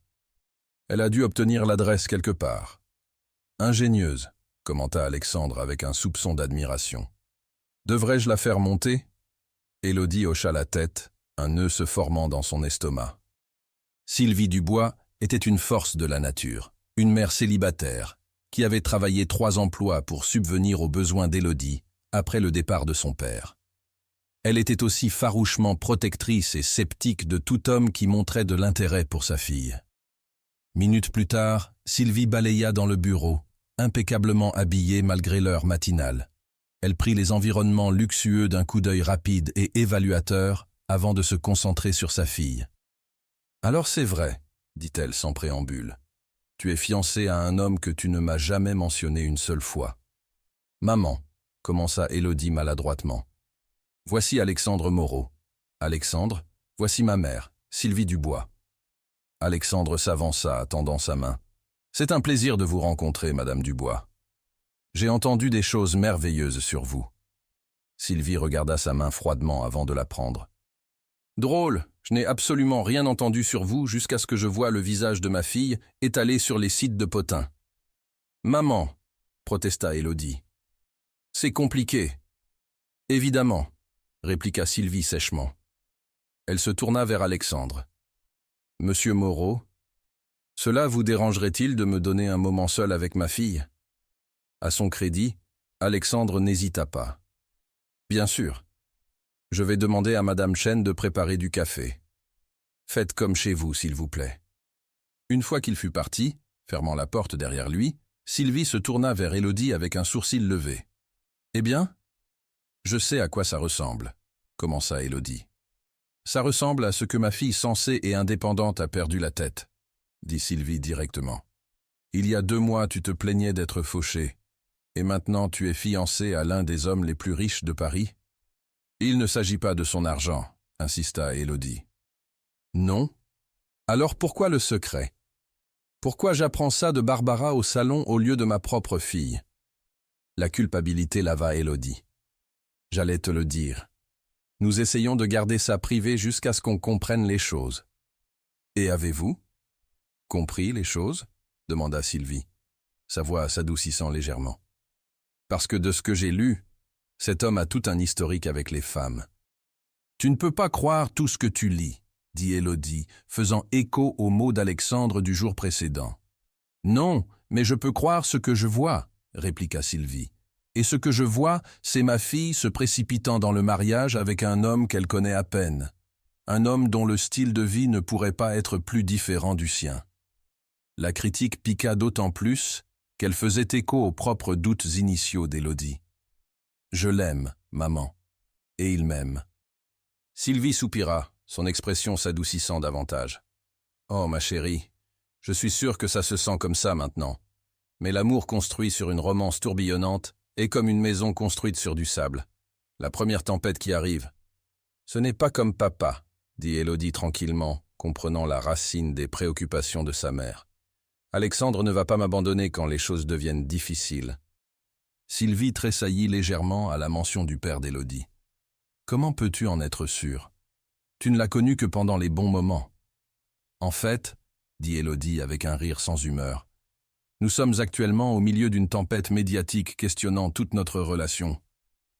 [SPEAKER 1] Elle a dû obtenir l'adresse quelque part. « Ingénieuse », commenta Alexandre avec un soupçon d'admiration. « Devrais-je la faire monter ?» Élodie hocha la tête, un nœud se formant dans son estomac. Sylvie Dubois était une force de la nature, une mère célibataire, qui avait travaillé 3 emplois pour subvenir aux besoins d'Élodie après le départ de son père. Elle était aussi farouchement protectrice et sceptique de tout homme qui montrait de l'intérêt pour sa fille. Minutes plus tard, Sylvie balaya dans le bureau, impeccablement habillée malgré l'heure matinale. Elle prit les environnements luxueux d'un coup d'œil rapide et évaluateur avant de se concentrer sur sa fille. « Alors c'est vrai, » dit-elle sans préambule. « Tu es fiancée à un homme que tu ne m'as jamais mentionné une seule fois. »« Maman, » commença Élodie maladroitement. « Voici Alexandre Moreau. Alexandre, voici ma mère, Sylvie Dubois. » Alexandre s'avança, tendant sa main. « C'est un plaisir de vous rencontrer, Madame Dubois. J'ai entendu des choses merveilleuses sur vous. » Sylvie regarda sa main froidement avant de la prendre. « Drôle, je n'ai absolument rien entendu sur vous jusqu'à ce que je voie le visage de ma fille étalé sur les sites de potins. »« Maman, » protesta Élodie. « C'est compliqué. »« Évidemment, » répliqua Sylvie sèchement. Elle se tourna vers Alexandre. « Monsieur Moreau, cela vous dérangerait-il de me donner un moment seul avec ma fille ?» À son crédit, Alexandre n'hésita pas. « Bien sûr. Je vais demander à Madame Chen de préparer du café. Faites comme chez vous, s'il vous plaît. » Une fois qu'il fut parti, fermant la porte derrière lui, Sylvie se tourna vers Élodie avec un sourcil levé. « Eh bien ? Je sais à quoi ça ressemble, » commença Élodie. Ça ressemble à ce que ma fille sensée et indépendante a perdu la tête, dit Sylvie directement. Il y a 2 mois, tu te plaignais d'être fauchée, et maintenant tu es fiancée à l'un des hommes les plus riches de Paris? Il ne s'agit pas de son argent, insista Élodie. Non? Alors pourquoi le secret? Pourquoi j'apprends ça de Barbara au salon au lieu de ma propre fille? La culpabilité lava Élodie. J'allais te le dire. Nous essayons de garder ça privé jusqu'à ce qu'on comprenne les choses. Et avez-vous compris les choses? Demanda Sylvie, sa voix s'adoucissant légèrement. Parce que de ce que j'ai lu, cet homme a tout un historique avec les femmes. Tu ne peux pas croire tout ce que tu lis, dit Élodie, faisant écho aux mots d'Alexandre du jour précédent. Non, mais je peux croire ce que je vois, répliqua Sylvie. Et ce que je vois, c'est ma fille se précipitant dans le mariage avec un homme qu'elle connaît à peine. Un homme dont le style de vie ne pourrait pas être plus différent du sien. La critique piqua d'autant plus qu'elle faisait écho aux propres doutes initiaux d'Élodie. Je l'aime, maman, et il m'aime. Sylvie soupira, son expression s'adoucissant davantage. Oh, ma chérie, je suis sûr que ça se sent comme ça maintenant. Mais l'amour construit sur une romance tourbillonnante est comme une maison construite sur du sable. La première tempête qui arrive. Ce n'est pas comme papa, dit Élodie tranquillement, comprenant la racine des préoccupations de sa mère. Alexandre ne va pas m'abandonner quand les choses deviennent difficiles. Sylvie tressaillit légèrement à la mention du père d'Élodie. Comment peux-tu en être sûr? Tu ne l'as connu que pendant les bons moments. En fait, dit Élodie avec un rire sans humeur, nous sommes actuellement au milieu d'une tempête médiatique questionnant toute notre relation.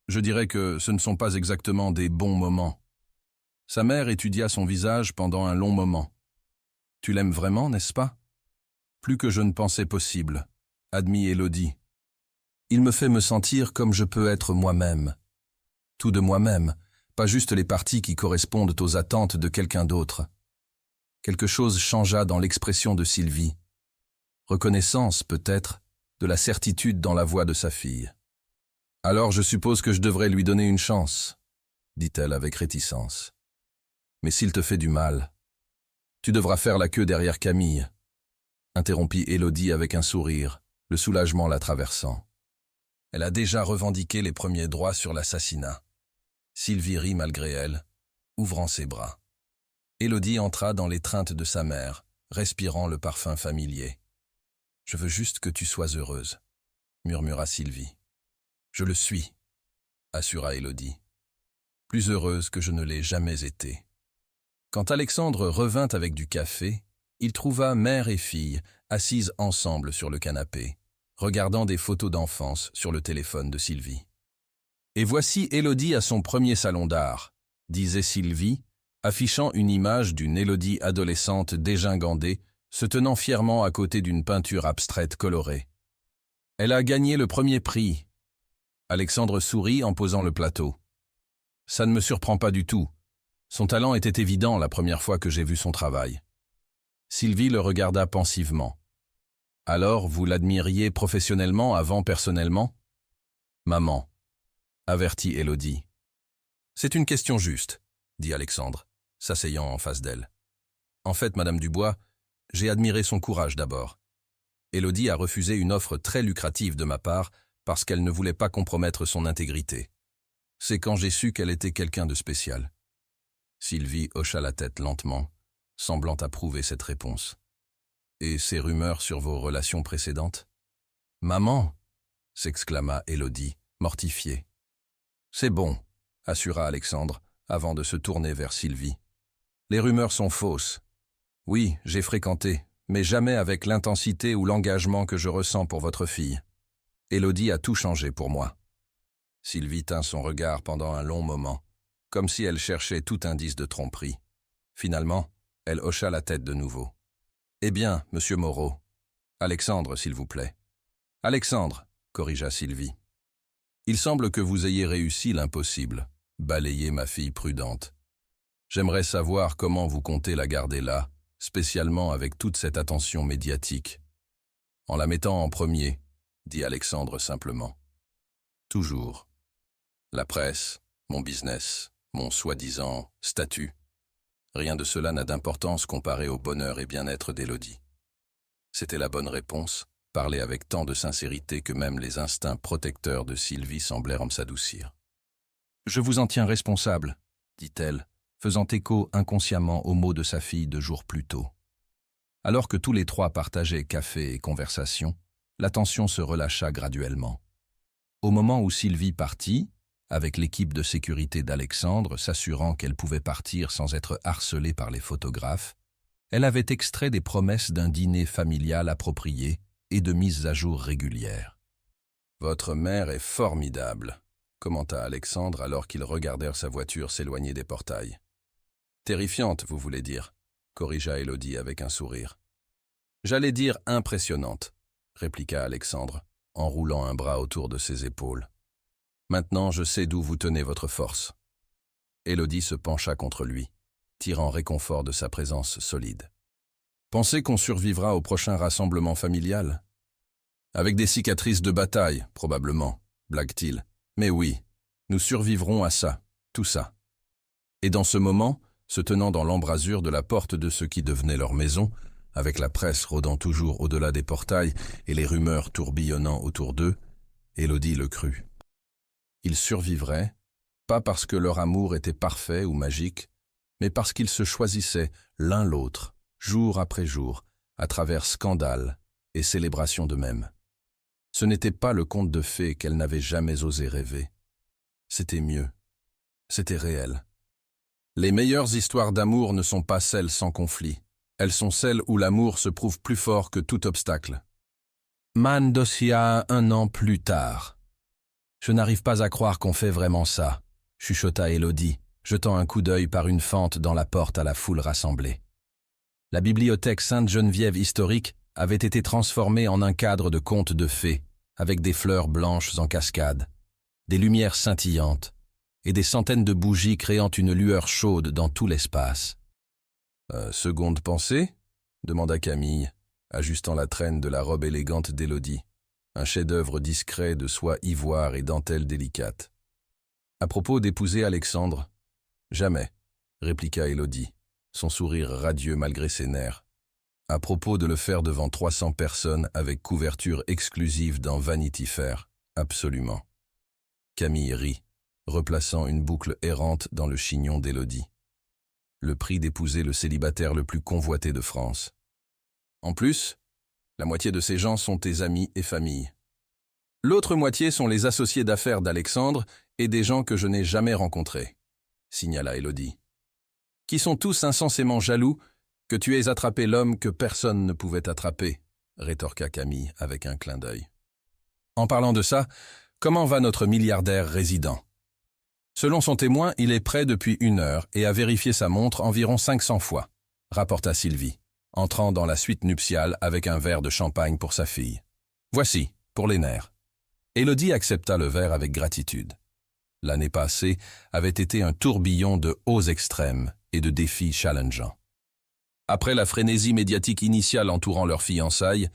[SPEAKER 1] Je dirais que ce ne sont pas exactement des bons moments. Sa mère étudia son visage pendant un long moment. Tu l'aimes vraiment, n'est-ce pas? Plus que je ne pensais possible, admit Élodie. Il me fait me sentir comme je peux être moi-même. Tout de moi-même, pas juste les parties qui correspondent aux attentes de quelqu'un d'autre. Quelque chose changea dans l'expression de Sylvie. Reconnaissance, peut-être, de la certitude dans la voix de sa fille. « Alors je suppose que je devrais lui donner une chance, » dit-elle avec réticence. « Mais s'il te fait du mal, tu devras faire la queue derrière Camille, » interrompit Élodie avec un sourire, le soulagement la traversant. Elle a déjà revendiqué les premiers droits sur l'assassinat. Sylvie rit malgré elle, ouvrant ses bras. Élodie entra dans l'étreinte de sa mère, respirant le parfum familier. « Je veux juste que tu sois heureuse, » murmura Sylvie. « Je le suis, » assura Élodie. « Plus heureuse que je ne l'ai jamais été. » Quand Alexandre revint avec du café, il trouva mère et fille assises ensemble sur le canapé, regardant des photos d'enfance sur le téléphone de Sylvie. « Et voici Élodie à son premier salon d'art, » disait Sylvie, affichant une image d'une Élodie adolescente dégingandée, se tenant fièrement à côté d'une peinture abstraite colorée. « Elle a gagné le premier prix. » Alexandre sourit en posant le plateau. « Ça ne me surprend pas du tout. Son talent était évident la première fois que j'ai vu son travail. » Sylvie le regarda pensivement. « Alors, vous l'admiriez professionnellement avant personnellement ?»« Maman, » avertit Élodie. « C'est une question juste, » dit Alexandre, s'asseyant en face d'elle. « En fait, Madame Dubois, j'ai admiré son courage d'abord. Élodie a refusé une offre très lucrative de ma part parce qu'elle ne voulait pas compromettre son intégrité. C'est quand j'ai su qu'elle était quelqu'un de spécial. » Sylvie hocha la tête lentement, semblant approuver cette réponse. « Et ces rumeurs sur vos relations précédentes ?»« Maman !» s'exclama Élodie, mortifiée. « C'est bon, » assura Alexandre, avant de se tourner vers Sylvie. « Les rumeurs sont fausses. Oui, j'ai fréquenté, mais jamais avec l'intensité ou l'engagement que je ressens pour votre fille. Élodie a tout changé pour moi. » Sylvie tint son regard pendant un long moment, comme si elle cherchait tout indice de tromperie. Finalement, elle hocha la tête de nouveau. « Eh bien, monsieur Moreau. Alexandre, s'il vous plaît. »« Alexandre, » corrigea Sylvie. « Il semble que vous ayez réussi l'impossible, balayer ma fille prudente. J'aimerais savoir comment vous comptez la garder là, spécialement avec toute cette attention médiatique. »« En la mettant en premier, » dit Alexandre simplement. « Toujours. La presse, mon business, mon soi-disant statut. Rien de cela n'a d'importance comparé au bonheur et bien-être d'Élodie. C'était la bonne réponse, parlée avec tant de sincérité que même les instincts protecteurs de Sylvie semblèrent en s'adoucir. « Je vous en tiens responsable, » dit-elle, faisant écho inconsciemment aux mots de sa fille 2 jours plus tôt. Alors que tous les 3 partageaient café et conversation, la tension se relâcha graduellement. Au moment où Sylvie partit, avec l'équipe de sécurité d'Alexandre s'assurant qu'elle pouvait partir sans être harcelée par les photographes, elle avait extrait des promesses d'un dîner familial approprié et de mises à jour régulières. « Votre mère est formidable », commenta Alexandre alors qu'ils regardèrent sa voiture s'éloigner des portails. « Terrifiante, vous voulez dire », corrigea Élodie avec un sourire. « J'allais dire impressionnante », répliqua Alexandre, en roulant un bras autour de ses épaules. « Maintenant, je sais d'où vous tenez votre force. » Élodie se pencha contre lui, tirant réconfort de sa présence solide. « Pensez qu'on survivra au prochain rassemblement familial ? Avec des cicatrices de bataille, probablement, blague-t-il. Mais oui, nous survivrons à ça, tout ça. » Et dans ce moment, se tenant dans l'embrasure de la porte de ce qui devenait leur maison, avec la presse rôdant toujours au-delà des portails et les rumeurs tourbillonnant autour d'eux, Élodie le crut. Ils survivraient, pas parce que leur amour était parfait ou magique, mais parce qu'ils se choisissaient l'un l'autre, jour après jour, à travers scandales et célébrations d'eux-mêmes. Ce n'était pas le conte de fées qu'elle n'avait jamais osé rêver. C'était mieux. C'était réel. Les meilleures histoires d'amour ne sont pas celles sans conflit. Elles sont celles où l'amour se prouve plus fort que tout obstacle. Mandosia 1 an plus tard. « Je n'arrive pas à croire qu'on fait vraiment ça », chuchota Élodie, jetant un coup d'œil par une fente dans la porte à la foule rassemblée. La bibliothèque Sainte-Geneviève historique avait été transformée en un cadre de conte de fées, avec des fleurs blanches en cascade, des lumières scintillantes et des centaines de bougies créant une lueur chaude dans tout l'espace. « Seconde pensée ?» demanda Camille, ajustant la traîne de la robe élégante d'Élodie, un chef-d'œuvre discret de soie ivoire et dentelle délicate. « À propos d'épouser Alexandre ? » « Jamais, » répliqua Élodie, son sourire radieux malgré ses nerfs. « À propos de le faire devant 300 personnes avec couverture exclusive dans Vanity Fair, absolument. » Camille rit, replaçant une boucle errante dans le chignon d'Élodie. Le prix d'épouser le célibataire le plus convoité de France. En plus, la moitié de ces gens sont tes amis et famille. L'autre moitié sont les associés d'affaires d'Alexandre et des gens que je n'ai jamais rencontrés, signala Élodie. Qui sont tous insensément jaloux que tu aies attrapé l'homme que personne ne pouvait attraper, rétorqua Camille avec un clin d'œil. En parlant de ça, comment va notre milliardaire résident ? Selon son témoin, il est prêt depuis 1 heure et a vérifié sa montre environ 500 fois, rapporta Sylvie, entrant dans la suite nuptiale avec un verre de champagne pour sa fille. Voici, pour les nerfs. Élodie accepta le verre avec gratitude. L'année passée avait été un tourbillon de hauts extrêmes et de défis challengeants. Après la frénésie médiatique initiale entourant leur fiançailles,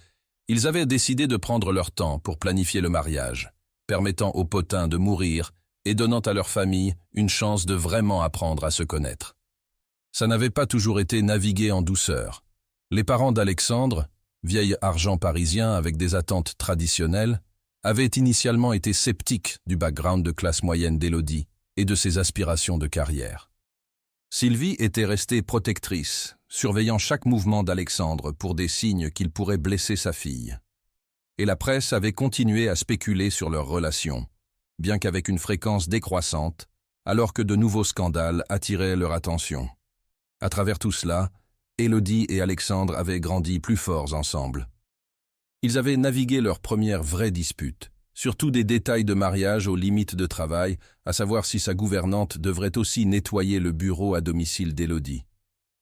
[SPEAKER 1] ils avaient décidé de prendre leur temps pour planifier le mariage, permettant aux potins de mourir et donnant à leur famille une chance de vraiment apprendre à se connaître. Ça n'avait pas toujours été navigué en douceur. Les parents d'Alexandre, vieil argent parisien avec des attentes traditionnelles, avaient initialement été sceptiques du background de classe moyenne d'Élodie et de ses aspirations de carrière. Sylvie était restée protectrice, surveillant chaque mouvement d'Alexandre pour des signes qu'il pourrait blesser sa fille. Et la presse avait continué à spéculer sur leur relation, bien qu'avec une fréquence décroissante, alors que de nouveaux scandales attiraient leur attention. À travers tout cela, Élodie et Alexandre avaient grandi plus forts ensemble. Ils avaient navigué leur première vraie dispute, surtout des détails de mariage aux limites de travail, à savoir si sa gouvernante devrait aussi nettoyer le bureau à domicile d'Élodie.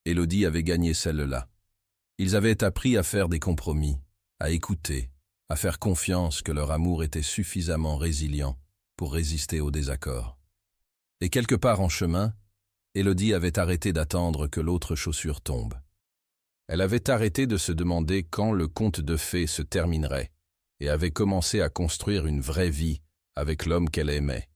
[SPEAKER 1] Élodie avait gagné celle-là. Ils avaient appris à faire des compromis, à écouter, à faire confiance que leur amour était suffisamment résilient pour résister aux désaccords. Et quelque part en chemin, Élodie avait arrêté d'attendre que l'autre chaussure tombe. Elle avait arrêté de se demander quand le conte de fées se terminerait et avait commencé à construire une vraie vie avec l'homme qu'elle aimait.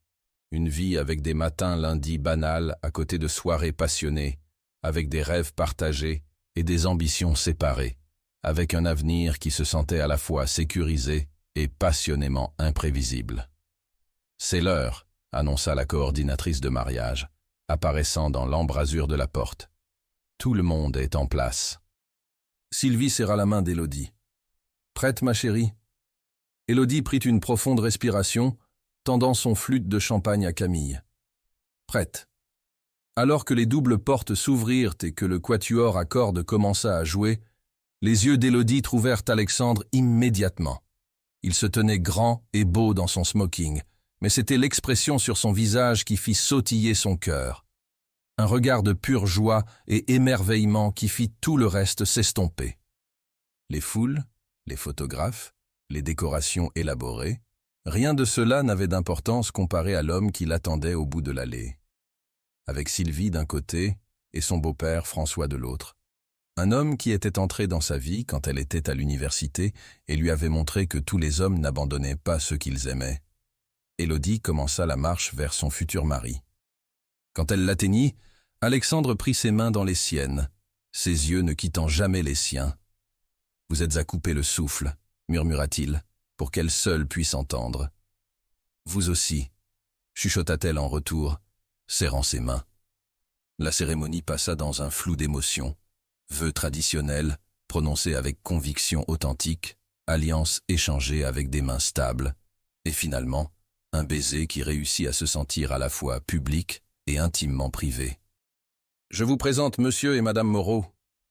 [SPEAKER 1] Une vie avec des matins lundis banals à côté de soirées passionnées, avec des rêves partagés et des ambitions séparées, avec un avenir qui se sentait à la fois sécurisé et passionnément imprévisible. « C'est l'heure », annonça la coordinatrice de mariage, apparaissant dans l'embrasure de la porte. « Tout le monde est en place. » Sylvie serra la main d'Élodie. « Prête, ma chérie ?» Élodie prit une profonde respiration, tendant son flûte de champagne à Camille. « Prête. » Alors que les doubles portes s'ouvrirent et que le quatuor à cordes commença à jouer, les yeux d'Élodie trouvèrent Alexandre immédiatement. Il se tenait grand et beau dans son smoking, mais c'était l'expression sur son visage qui fit sautiller son cœur. Un regard de pure joie et émerveillement qui fit tout le reste s'estomper. Les foules, les photographes, les décorations élaborées, rien de cela n'avait d'importance comparé à l'homme qui l'attendait au bout de l'allée. Avec Sylvie d'un côté et son beau-père François de l'autre. Un homme qui était entré dans sa vie quand elle était à l'université et lui avait montré que tous les hommes n'abandonnaient pas ceux qu'ils aimaient. Élodie commença la marche vers son futur mari. Quand elle l'atteignit, Alexandre prit ses mains dans les siennes, ses yeux ne quittant jamais les siens. « Vous êtes à couper le souffle », murmura-t-il, pour qu'elle seule puisse entendre. « Vous aussi », chuchota-t-elle en retour, serrant ses mains. La cérémonie passa dans un flou d'émotions, vœux traditionnels, prononcés avec conviction authentique, alliance échangée avec des mains stables, et finalement, un baiser qui réussit à se sentir à la fois public et intimement privé. « Je vous présente Monsieur et Madame Moreau »,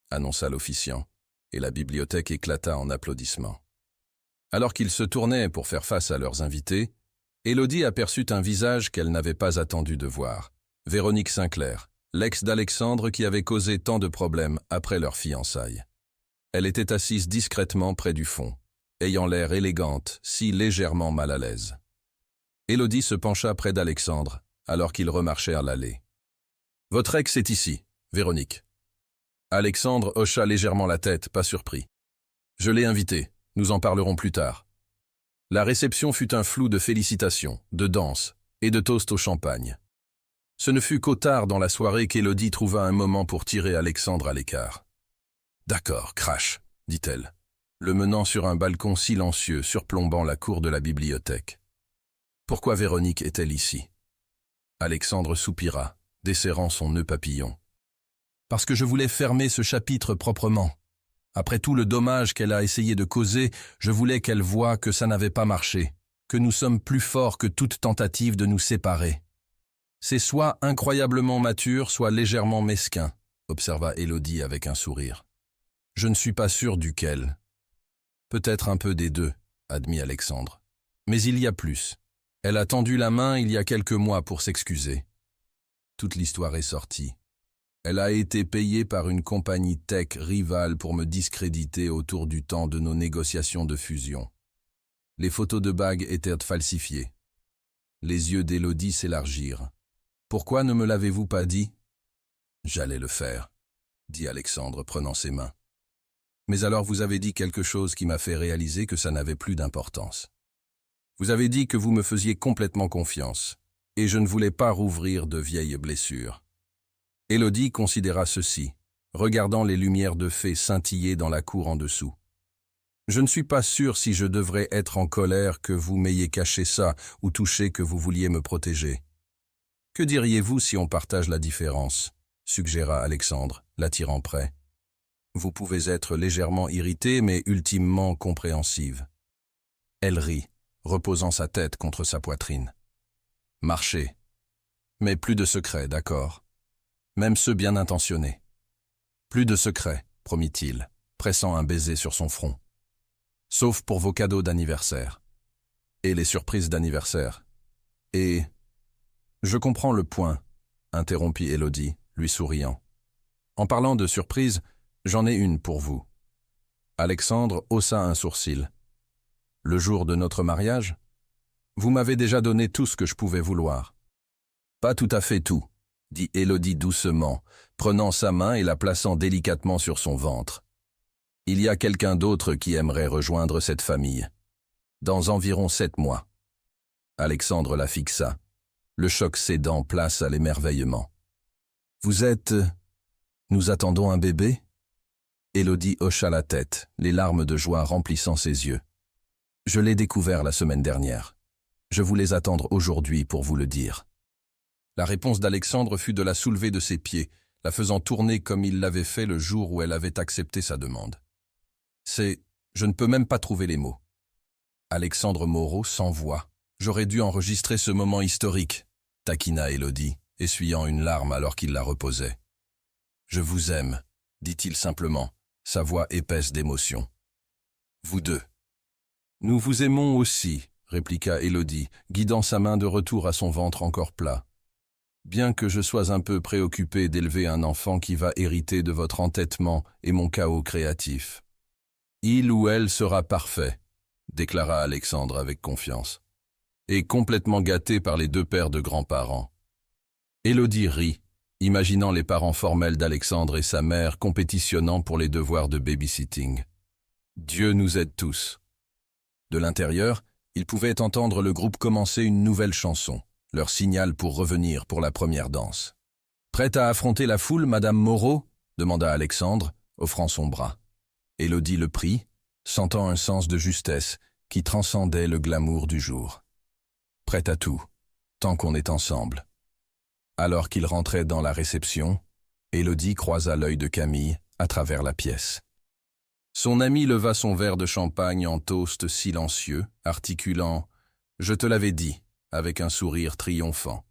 [SPEAKER 1] annonça l'officiant, et la bibliothèque éclata en applaudissements. Alors qu'ils se tournaient pour faire face à leurs invités, Élodie aperçut un visage qu'elle n'avait pas attendu de voir. Véronique Sinclair, l'ex d'Alexandre qui avait causé tant de problèmes après leur fiançailles. Elle était assise discrètement près du fond, ayant l'air élégante, si légèrement mal à l'aise. Élodie se pencha près d'Alexandre, alors qu'ils remarchèrent l'allée. « Votre ex est ici, Véronique. » Alexandre hocha légèrement la tête, pas surpris. « Je l'ai invité, nous en parlerons plus tard. » La réception fut un flou de félicitations, de danses et de toasts au champagne. Ce ne fut qu'au tard dans la soirée qu'Élodie trouva un moment pour tirer Alexandre à l'écart. « D'accord, crash », dit-elle, le menant sur un balcon silencieux surplombant la cour de la bibliothèque. Pourquoi Véronique est-elle ici? Alexandre soupira, desserrant son nœud papillon. « Parce que je voulais fermer ce chapitre proprement. Après tout le dommage qu'elle a essayé de causer, je voulais qu'elle voie que ça n'avait pas marché, que nous sommes plus forts que toute tentative de nous séparer. C'est soit incroyablement mature, soit légèrement mesquin, observa Élodie avec un sourire. Je ne suis pas sûr duquel. Peut-être un peu des deux, admit Alexandre. Mais il y a plus. Elle a tendu la main il y a quelques mois pour s'excuser. Toute l'histoire est sortie. Elle a été payée par une compagnie tech rivale pour me discréditer autour du temps de nos négociations de fusion. Les photos de bagues étaient falsifiées. Les yeux d'Élodie s'élargirent. Pourquoi ne me l'avez-vous pas dit? J'allais le faire, dit Alexandre prenant ses mains. Mais alors vous avez dit quelque chose qui m'a fait réaliser que ça n'avait plus d'importance. Vous avez dit que vous me faisiez complètement confiance, et je ne voulais pas rouvrir de vieilles blessures. Élodie considéra ceci, regardant les lumières de fée scintiller dans la cour en dessous. Je ne suis pas sûr si je devrais être en colère que vous m'ayez caché ça ou touché que vous vouliez me protéger. Que diriez-vous si on partage la différence? Suggéra Alexandre, l'attirant près. Vous pouvez être légèrement irritée, mais ultimement compréhensive. Elle rit, reposant sa tête contre sa poitrine. Marchez. Mais plus de secrets, d'accord? Même ceux bien intentionnés. Plus de secrets, promit-il, pressant un baiser sur son front. Sauf pour vos cadeaux d'anniversaire. Et les surprises d'anniversaire. Et... Je comprends le point, interrompit Élodie, lui souriant. En parlant de surprise, j'en ai une pour vous. Alexandre haussa un sourcil. Le jour de notre mariage? Vous m'avez déjà donné tout ce que je pouvais vouloir. Pas tout à fait tout, dit Élodie doucement, prenant sa main et la plaçant délicatement sur son ventre. Il y a quelqu'un d'autre qui aimerait rejoindre cette famille. Dans environ 7 mois. Alexandre la fixa. Le choc cédant place à l'émerveillement. Vous êtes... Nous attendons un bébé ?» Élodie hocha la tête, les larmes de joie remplissant ses yeux. « Je l'ai découvert la semaine dernière. Je voulais attendre aujourd'hui pour vous le dire. » La réponse d'Alexandre fut de la soulever de ses pieds, la faisant tourner comme il l'avait fait le jour où elle avait accepté sa demande. Je ne peux même pas trouver les mots. Alexandre Moreau sans voix. J'aurais dû enregistrer ce moment historique, taquina Élodie, essuyant une larme alors qu'il la reposait. Je vous aime, dit-il simplement, sa voix épaisse d'émotion. Vous deux. Nous vous aimons aussi, répliqua Élodie, guidant sa main de retour à son ventre encore plat. Bien que je sois un peu préoccupé d'élever un enfant qui va hériter de votre entêtement et mon chaos créatif. Il ou elle sera parfait, déclara Alexandre avec confiance, et complètement gâté par les deux paires de grands-parents. Élodie rit, imaginant les parents formels d'Alexandre et sa mère compétitionnant pour les devoirs de babysitting. Dieu nous aide tous. De l'intérieur, ils pouvaient entendre le groupe commencer une nouvelle chanson, leur signal pour revenir pour la première danse. « Prête à affronter la foule, Madame Moreau ?» demanda Alexandre, offrant son bras. Élodie le prit, sentant un sens de justesse qui transcendait le glamour du jour. « Prête à tout, tant qu'on est ensemble. » Alors qu'il rentrait dans la réception, Élodie croisa l'œil de Camille à travers la pièce. Son ami leva son verre de champagne en toast silencieux, articulant « Je te l'avais dit » avec un sourire triomphant.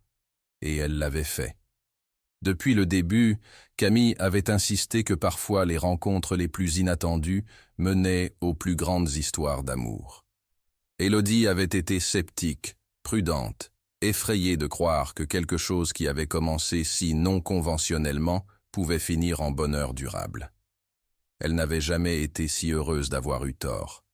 [SPEAKER 1] Et elle l'avait fait. Depuis le début, Camille avait insisté que parfois les rencontres les plus inattendues menaient aux plus grandes histoires d'amour. Élodie avait été sceptique, prudente, effrayée de croire que quelque chose qui avait commencé si non conventionnellement pouvait finir en bonheur durable. Elle n'avait jamais été si heureuse d'avoir eu tort.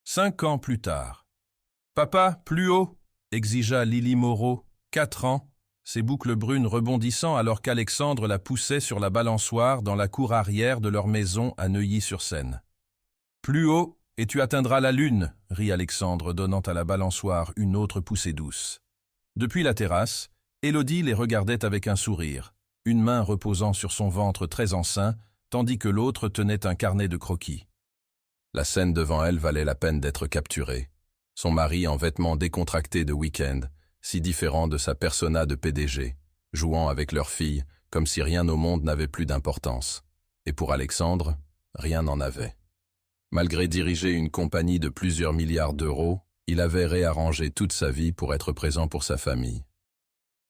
[SPEAKER 1] 5 ans plus tard. « Papa, plus haut !» exigea Lily Moreau, 4 ans, ses boucles brunes rebondissant alors qu'Alexandre la poussait sur la balançoire dans la cour arrière de leur maison à Neuilly-sur-Seine. « Plus haut, et tu atteindras la lune !» rit Alexandre, donnant à la balançoire une autre poussée douce. Depuis la terrasse, Élodie les regardait avec un sourire, une main reposant sur son ventre très enceint, tandis que l'autre tenait un carnet de croquis. La scène devant elle valait la peine d'être capturée. Son mari en vêtements décontractés de week-end, si différent de sa persona de PDG, jouant avec leur fille comme si rien au monde n'avait plus d'importance. Et pour Alexandre, rien n'en avait. Malgré diriger une compagnie de plusieurs milliards d'euros, il avait réarrangé toute sa vie pour être présent pour sa famille.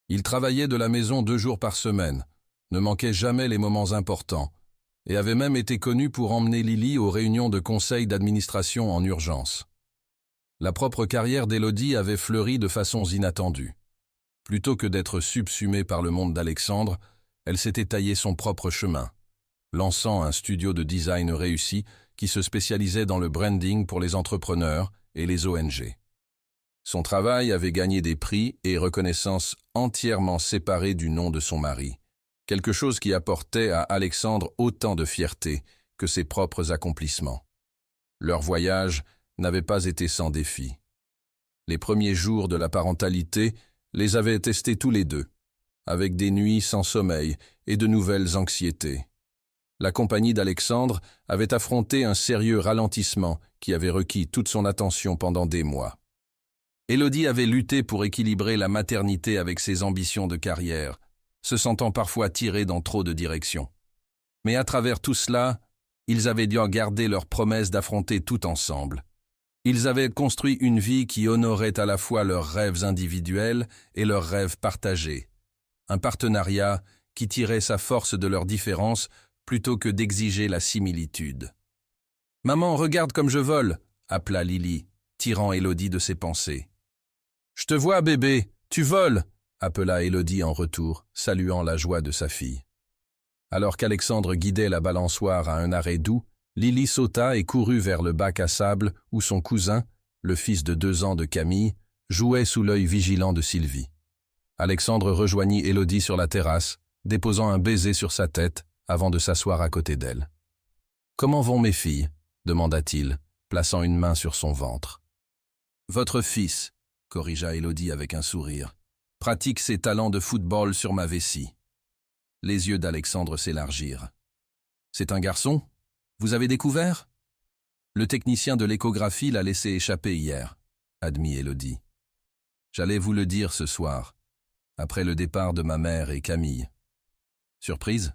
[SPEAKER 1] Il travaillait de la maison 2 jours par semaine, ne manquait jamais les moments importants, et avait même été connu pour emmener Lily aux réunions de conseil d'administration en urgence. La propre carrière d'Élodie avait fleuri de façons inattendues. Plutôt que d'être subsumée par le monde d'Alexandre, elle s'était taillé son propre chemin, lançant un studio de design réussi qui se spécialisait dans le branding pour les entrepreneurs et les ONG. Son travail avait gagné des prix et reconnaissance entièrement séparés du nom de son mari, quelque chose qui apportait à Alexandre autant de fierté que ses propres accomplissements. Leur voyage n'avait pas été sans défi. Les premiers jours de la parentalité les avaient testés tous les deux, avec des nuits sans sommeil et de nouvelles anxiétés. La compagnie d'Alexandre avait affronté un sérieux ralentissement qui avait requis toute son attention pendant des mois. Élodie avait lutté pour équilibrer la maternité avec ses ambitions de carrière, se sentant parfois tirée dans trop de directions. Mais à travers tout cela, ils avaient dû garder leur promesse d'affronter tout ensemble. Ils avaient construit une vie qui honorait à la fois leurs rêves individuels et leurs rêves partagés. Un partenariat qui tirait sa force de leurs différences plutôt que d'exiger la similitude. « Maman, regarde comme je vole !» appela Lily, tirant Élodie de ses pensées. « Je te vois, bébé, tu voles !» appela Élodie en retour, saluant la joie de sa fille. Alors qu'Alexandre guidait la balançoire à un arrêt doux, Lily sauta et courut vers le bac à sable où son cousin, le fils de 2 ans de Camille, jouait sous l'œil vigilant de Sylvie. Alexandre rejoignit Élodie sur la terrasse, déposant un baiser sur sa tête avant de s'asseoir à côté d'elle. « Comment vont mes filles ?» demanda-t-il, plaçant une main sur son ventre. « Votre fils, » corrigea Élodie avec un sourire, « pratique ses talents de football sur ma vessie. » Les yeux d'Alexandre s'élargirent. « C'est un garçon? Vous avez découvert ?» « Le technicien de l'échographie l'a laissé échapper hier, » admit Élodie. « J'allais vous le dire ce soir, après le départ de ma mère et Camille. » Surprise?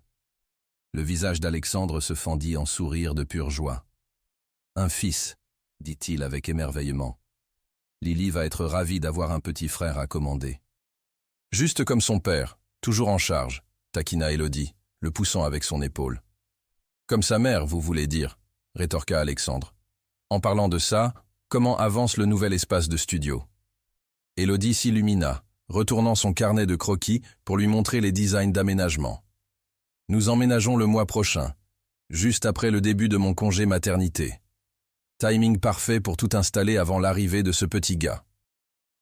[SPEAKER 1] Le visage d'Alexandre se fendit en sourire de pure joie. « Un fils, » dit-il avec émerveillement. « Lily va être ravie d'avoir un petit frère à commander. »« Juste comme son père, toujours en charge, » taquina Élodie, le poussant avec son épaule. « Comme sa mère, vous voulez dire » rétorqua Alexandre. « En parlant de ça, comment avance le nouvel espace de studio ?» Élodie s'illumina, retournant son carnet de croquis pour lui montrer les designs d'aménagement. « Nous emménageons le mois prochain, juste après le début de mon congé maternité. Timing parfait pour tout installer avant l'arrivée de ce petit gars. »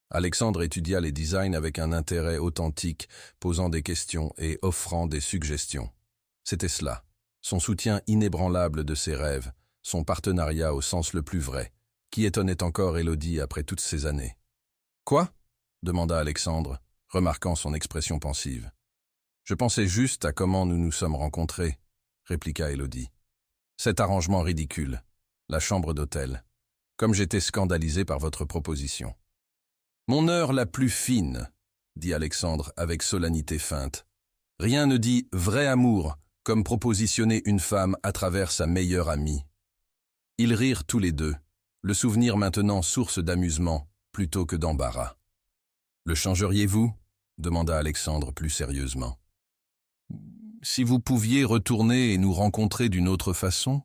[SPEAKER 1] Alexandre étudia les designs avec un intérêt authentique, posant des questions et offrant des suggestions. C'était cela, son soutien inébranlable de ses rêves, son partenariat au sens le plus vrai, qui étonnait encore Élodie après toutes ces années. « Quoi ?» demanda Alexandre, remarquant son expression pensive. « Je pensais juste à comment nous nous sommes rencontrés, » répliqua Élodie. « Cet arrangement ridicule, la chambre d'hôtel, comme j'étais scandalisé par votre proposition. »« Mon heure la plus fine, » dit Alexandre avec solennité feinte. « Rien ne dit vrai amour comme propositionner une femme à travers sa meilleure amie. » Ils rirent tous les deux, le souvenir maintenant source d'amusement plutôt que d'embarras. « Le changeriez-vous » demanda Alexandre plus sérieusement. « Si vous pouviez retourner et nous rencontrer d'une autre façon ?»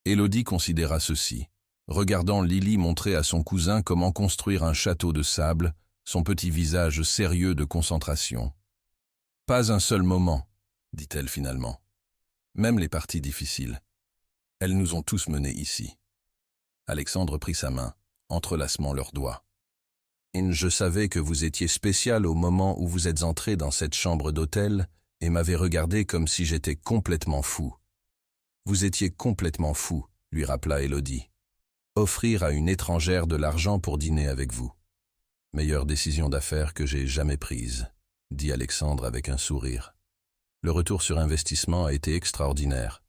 [SPEAKER 1] Élodie considéra ceci, regardant Lily montrer à son cousin comment construire un château de sable, son petit visage sérieux de concentration. « Pas un seul moment, » dit-elle finalement. « Même les parties difficiles. Elles nous ont tous menés ici. » Alexandre prit sa main, entrelacement leurs doigts. « Et je savais que vous étiez spécial au moment où vous êtes entré dans cette chambre d'hôtel et m'avez regardé comme si j'étais complètement fou. » « Vous étiez complètement fou, » lui rappela Élodie. « Offrir à une étrangère de l'argent pour dîner avec vous. Meilleure décision d'affaires que j'ai jamais prise, » dit Alexandre avec un sourire. Le retour sur investissement a été extraordinaire.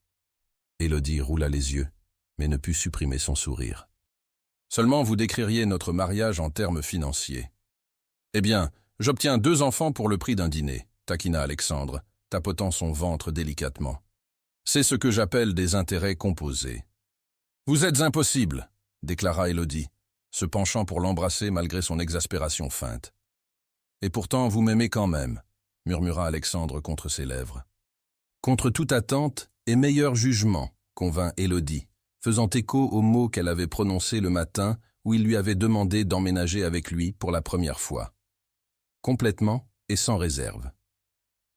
[SPEAKER 1] Élodie roula les yeux, mais ne put supprimer son sourire. « Seulement vous décririez notre mariage en termes financiers. »« Eh bien, j'obtiens 2 enfants pour le prix d'un dîner, » taquina Alexandre, tapotant son ventre délicatement. « C'est ce que j'appelle des intérêts composés. »« Vous êtes impossible, » déclara Élodie, se penchant pour l'embrasser malgré son exaspération feinte. « Et pourtant vous m'aimez quand même, » murmura Alexandre contre ses lèvres. Contre toute attente et meilleur jugement, convint Élodie, faisant écho aux mots qu'elle avait prononcés le matin où il lui avait demandé d'emménager avec lui pour la première fois. Complètement et sans réserve.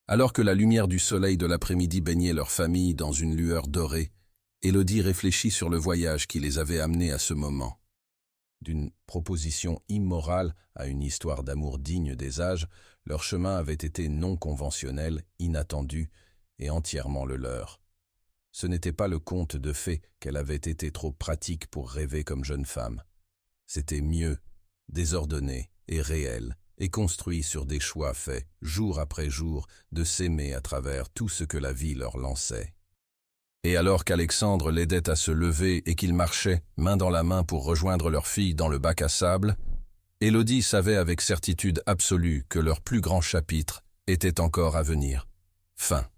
[SPEAKER 1] Alors que la lumière du soleil de l'après-midi baignait leur famille dans une lueur dorée, Élodie réfléchit sur le voyage qui les avait amenés à ce moment. D'une proposition immorale à une histoire d'amour digne des âges, leur chemin avait été non conventionnel, inattendu et entièrement le leur. Ce n'était pas le conte de fées qu'elle avait été trop pratique pour rêver comme jeune femme. C'était mieux, désordonné et réel, et construit sur des choix faits, jour après jour, de s'aimer à travers tout ce que la vie leur lançait. Et alors qu'Alexandre l'aidait à se lever et qu'ils marchaient, main dans la main pour rejoindre leur fille dans le bac à sable, Élodie savait avec certitude absolue que leur plus grand chapitre était encore à venir. Fin.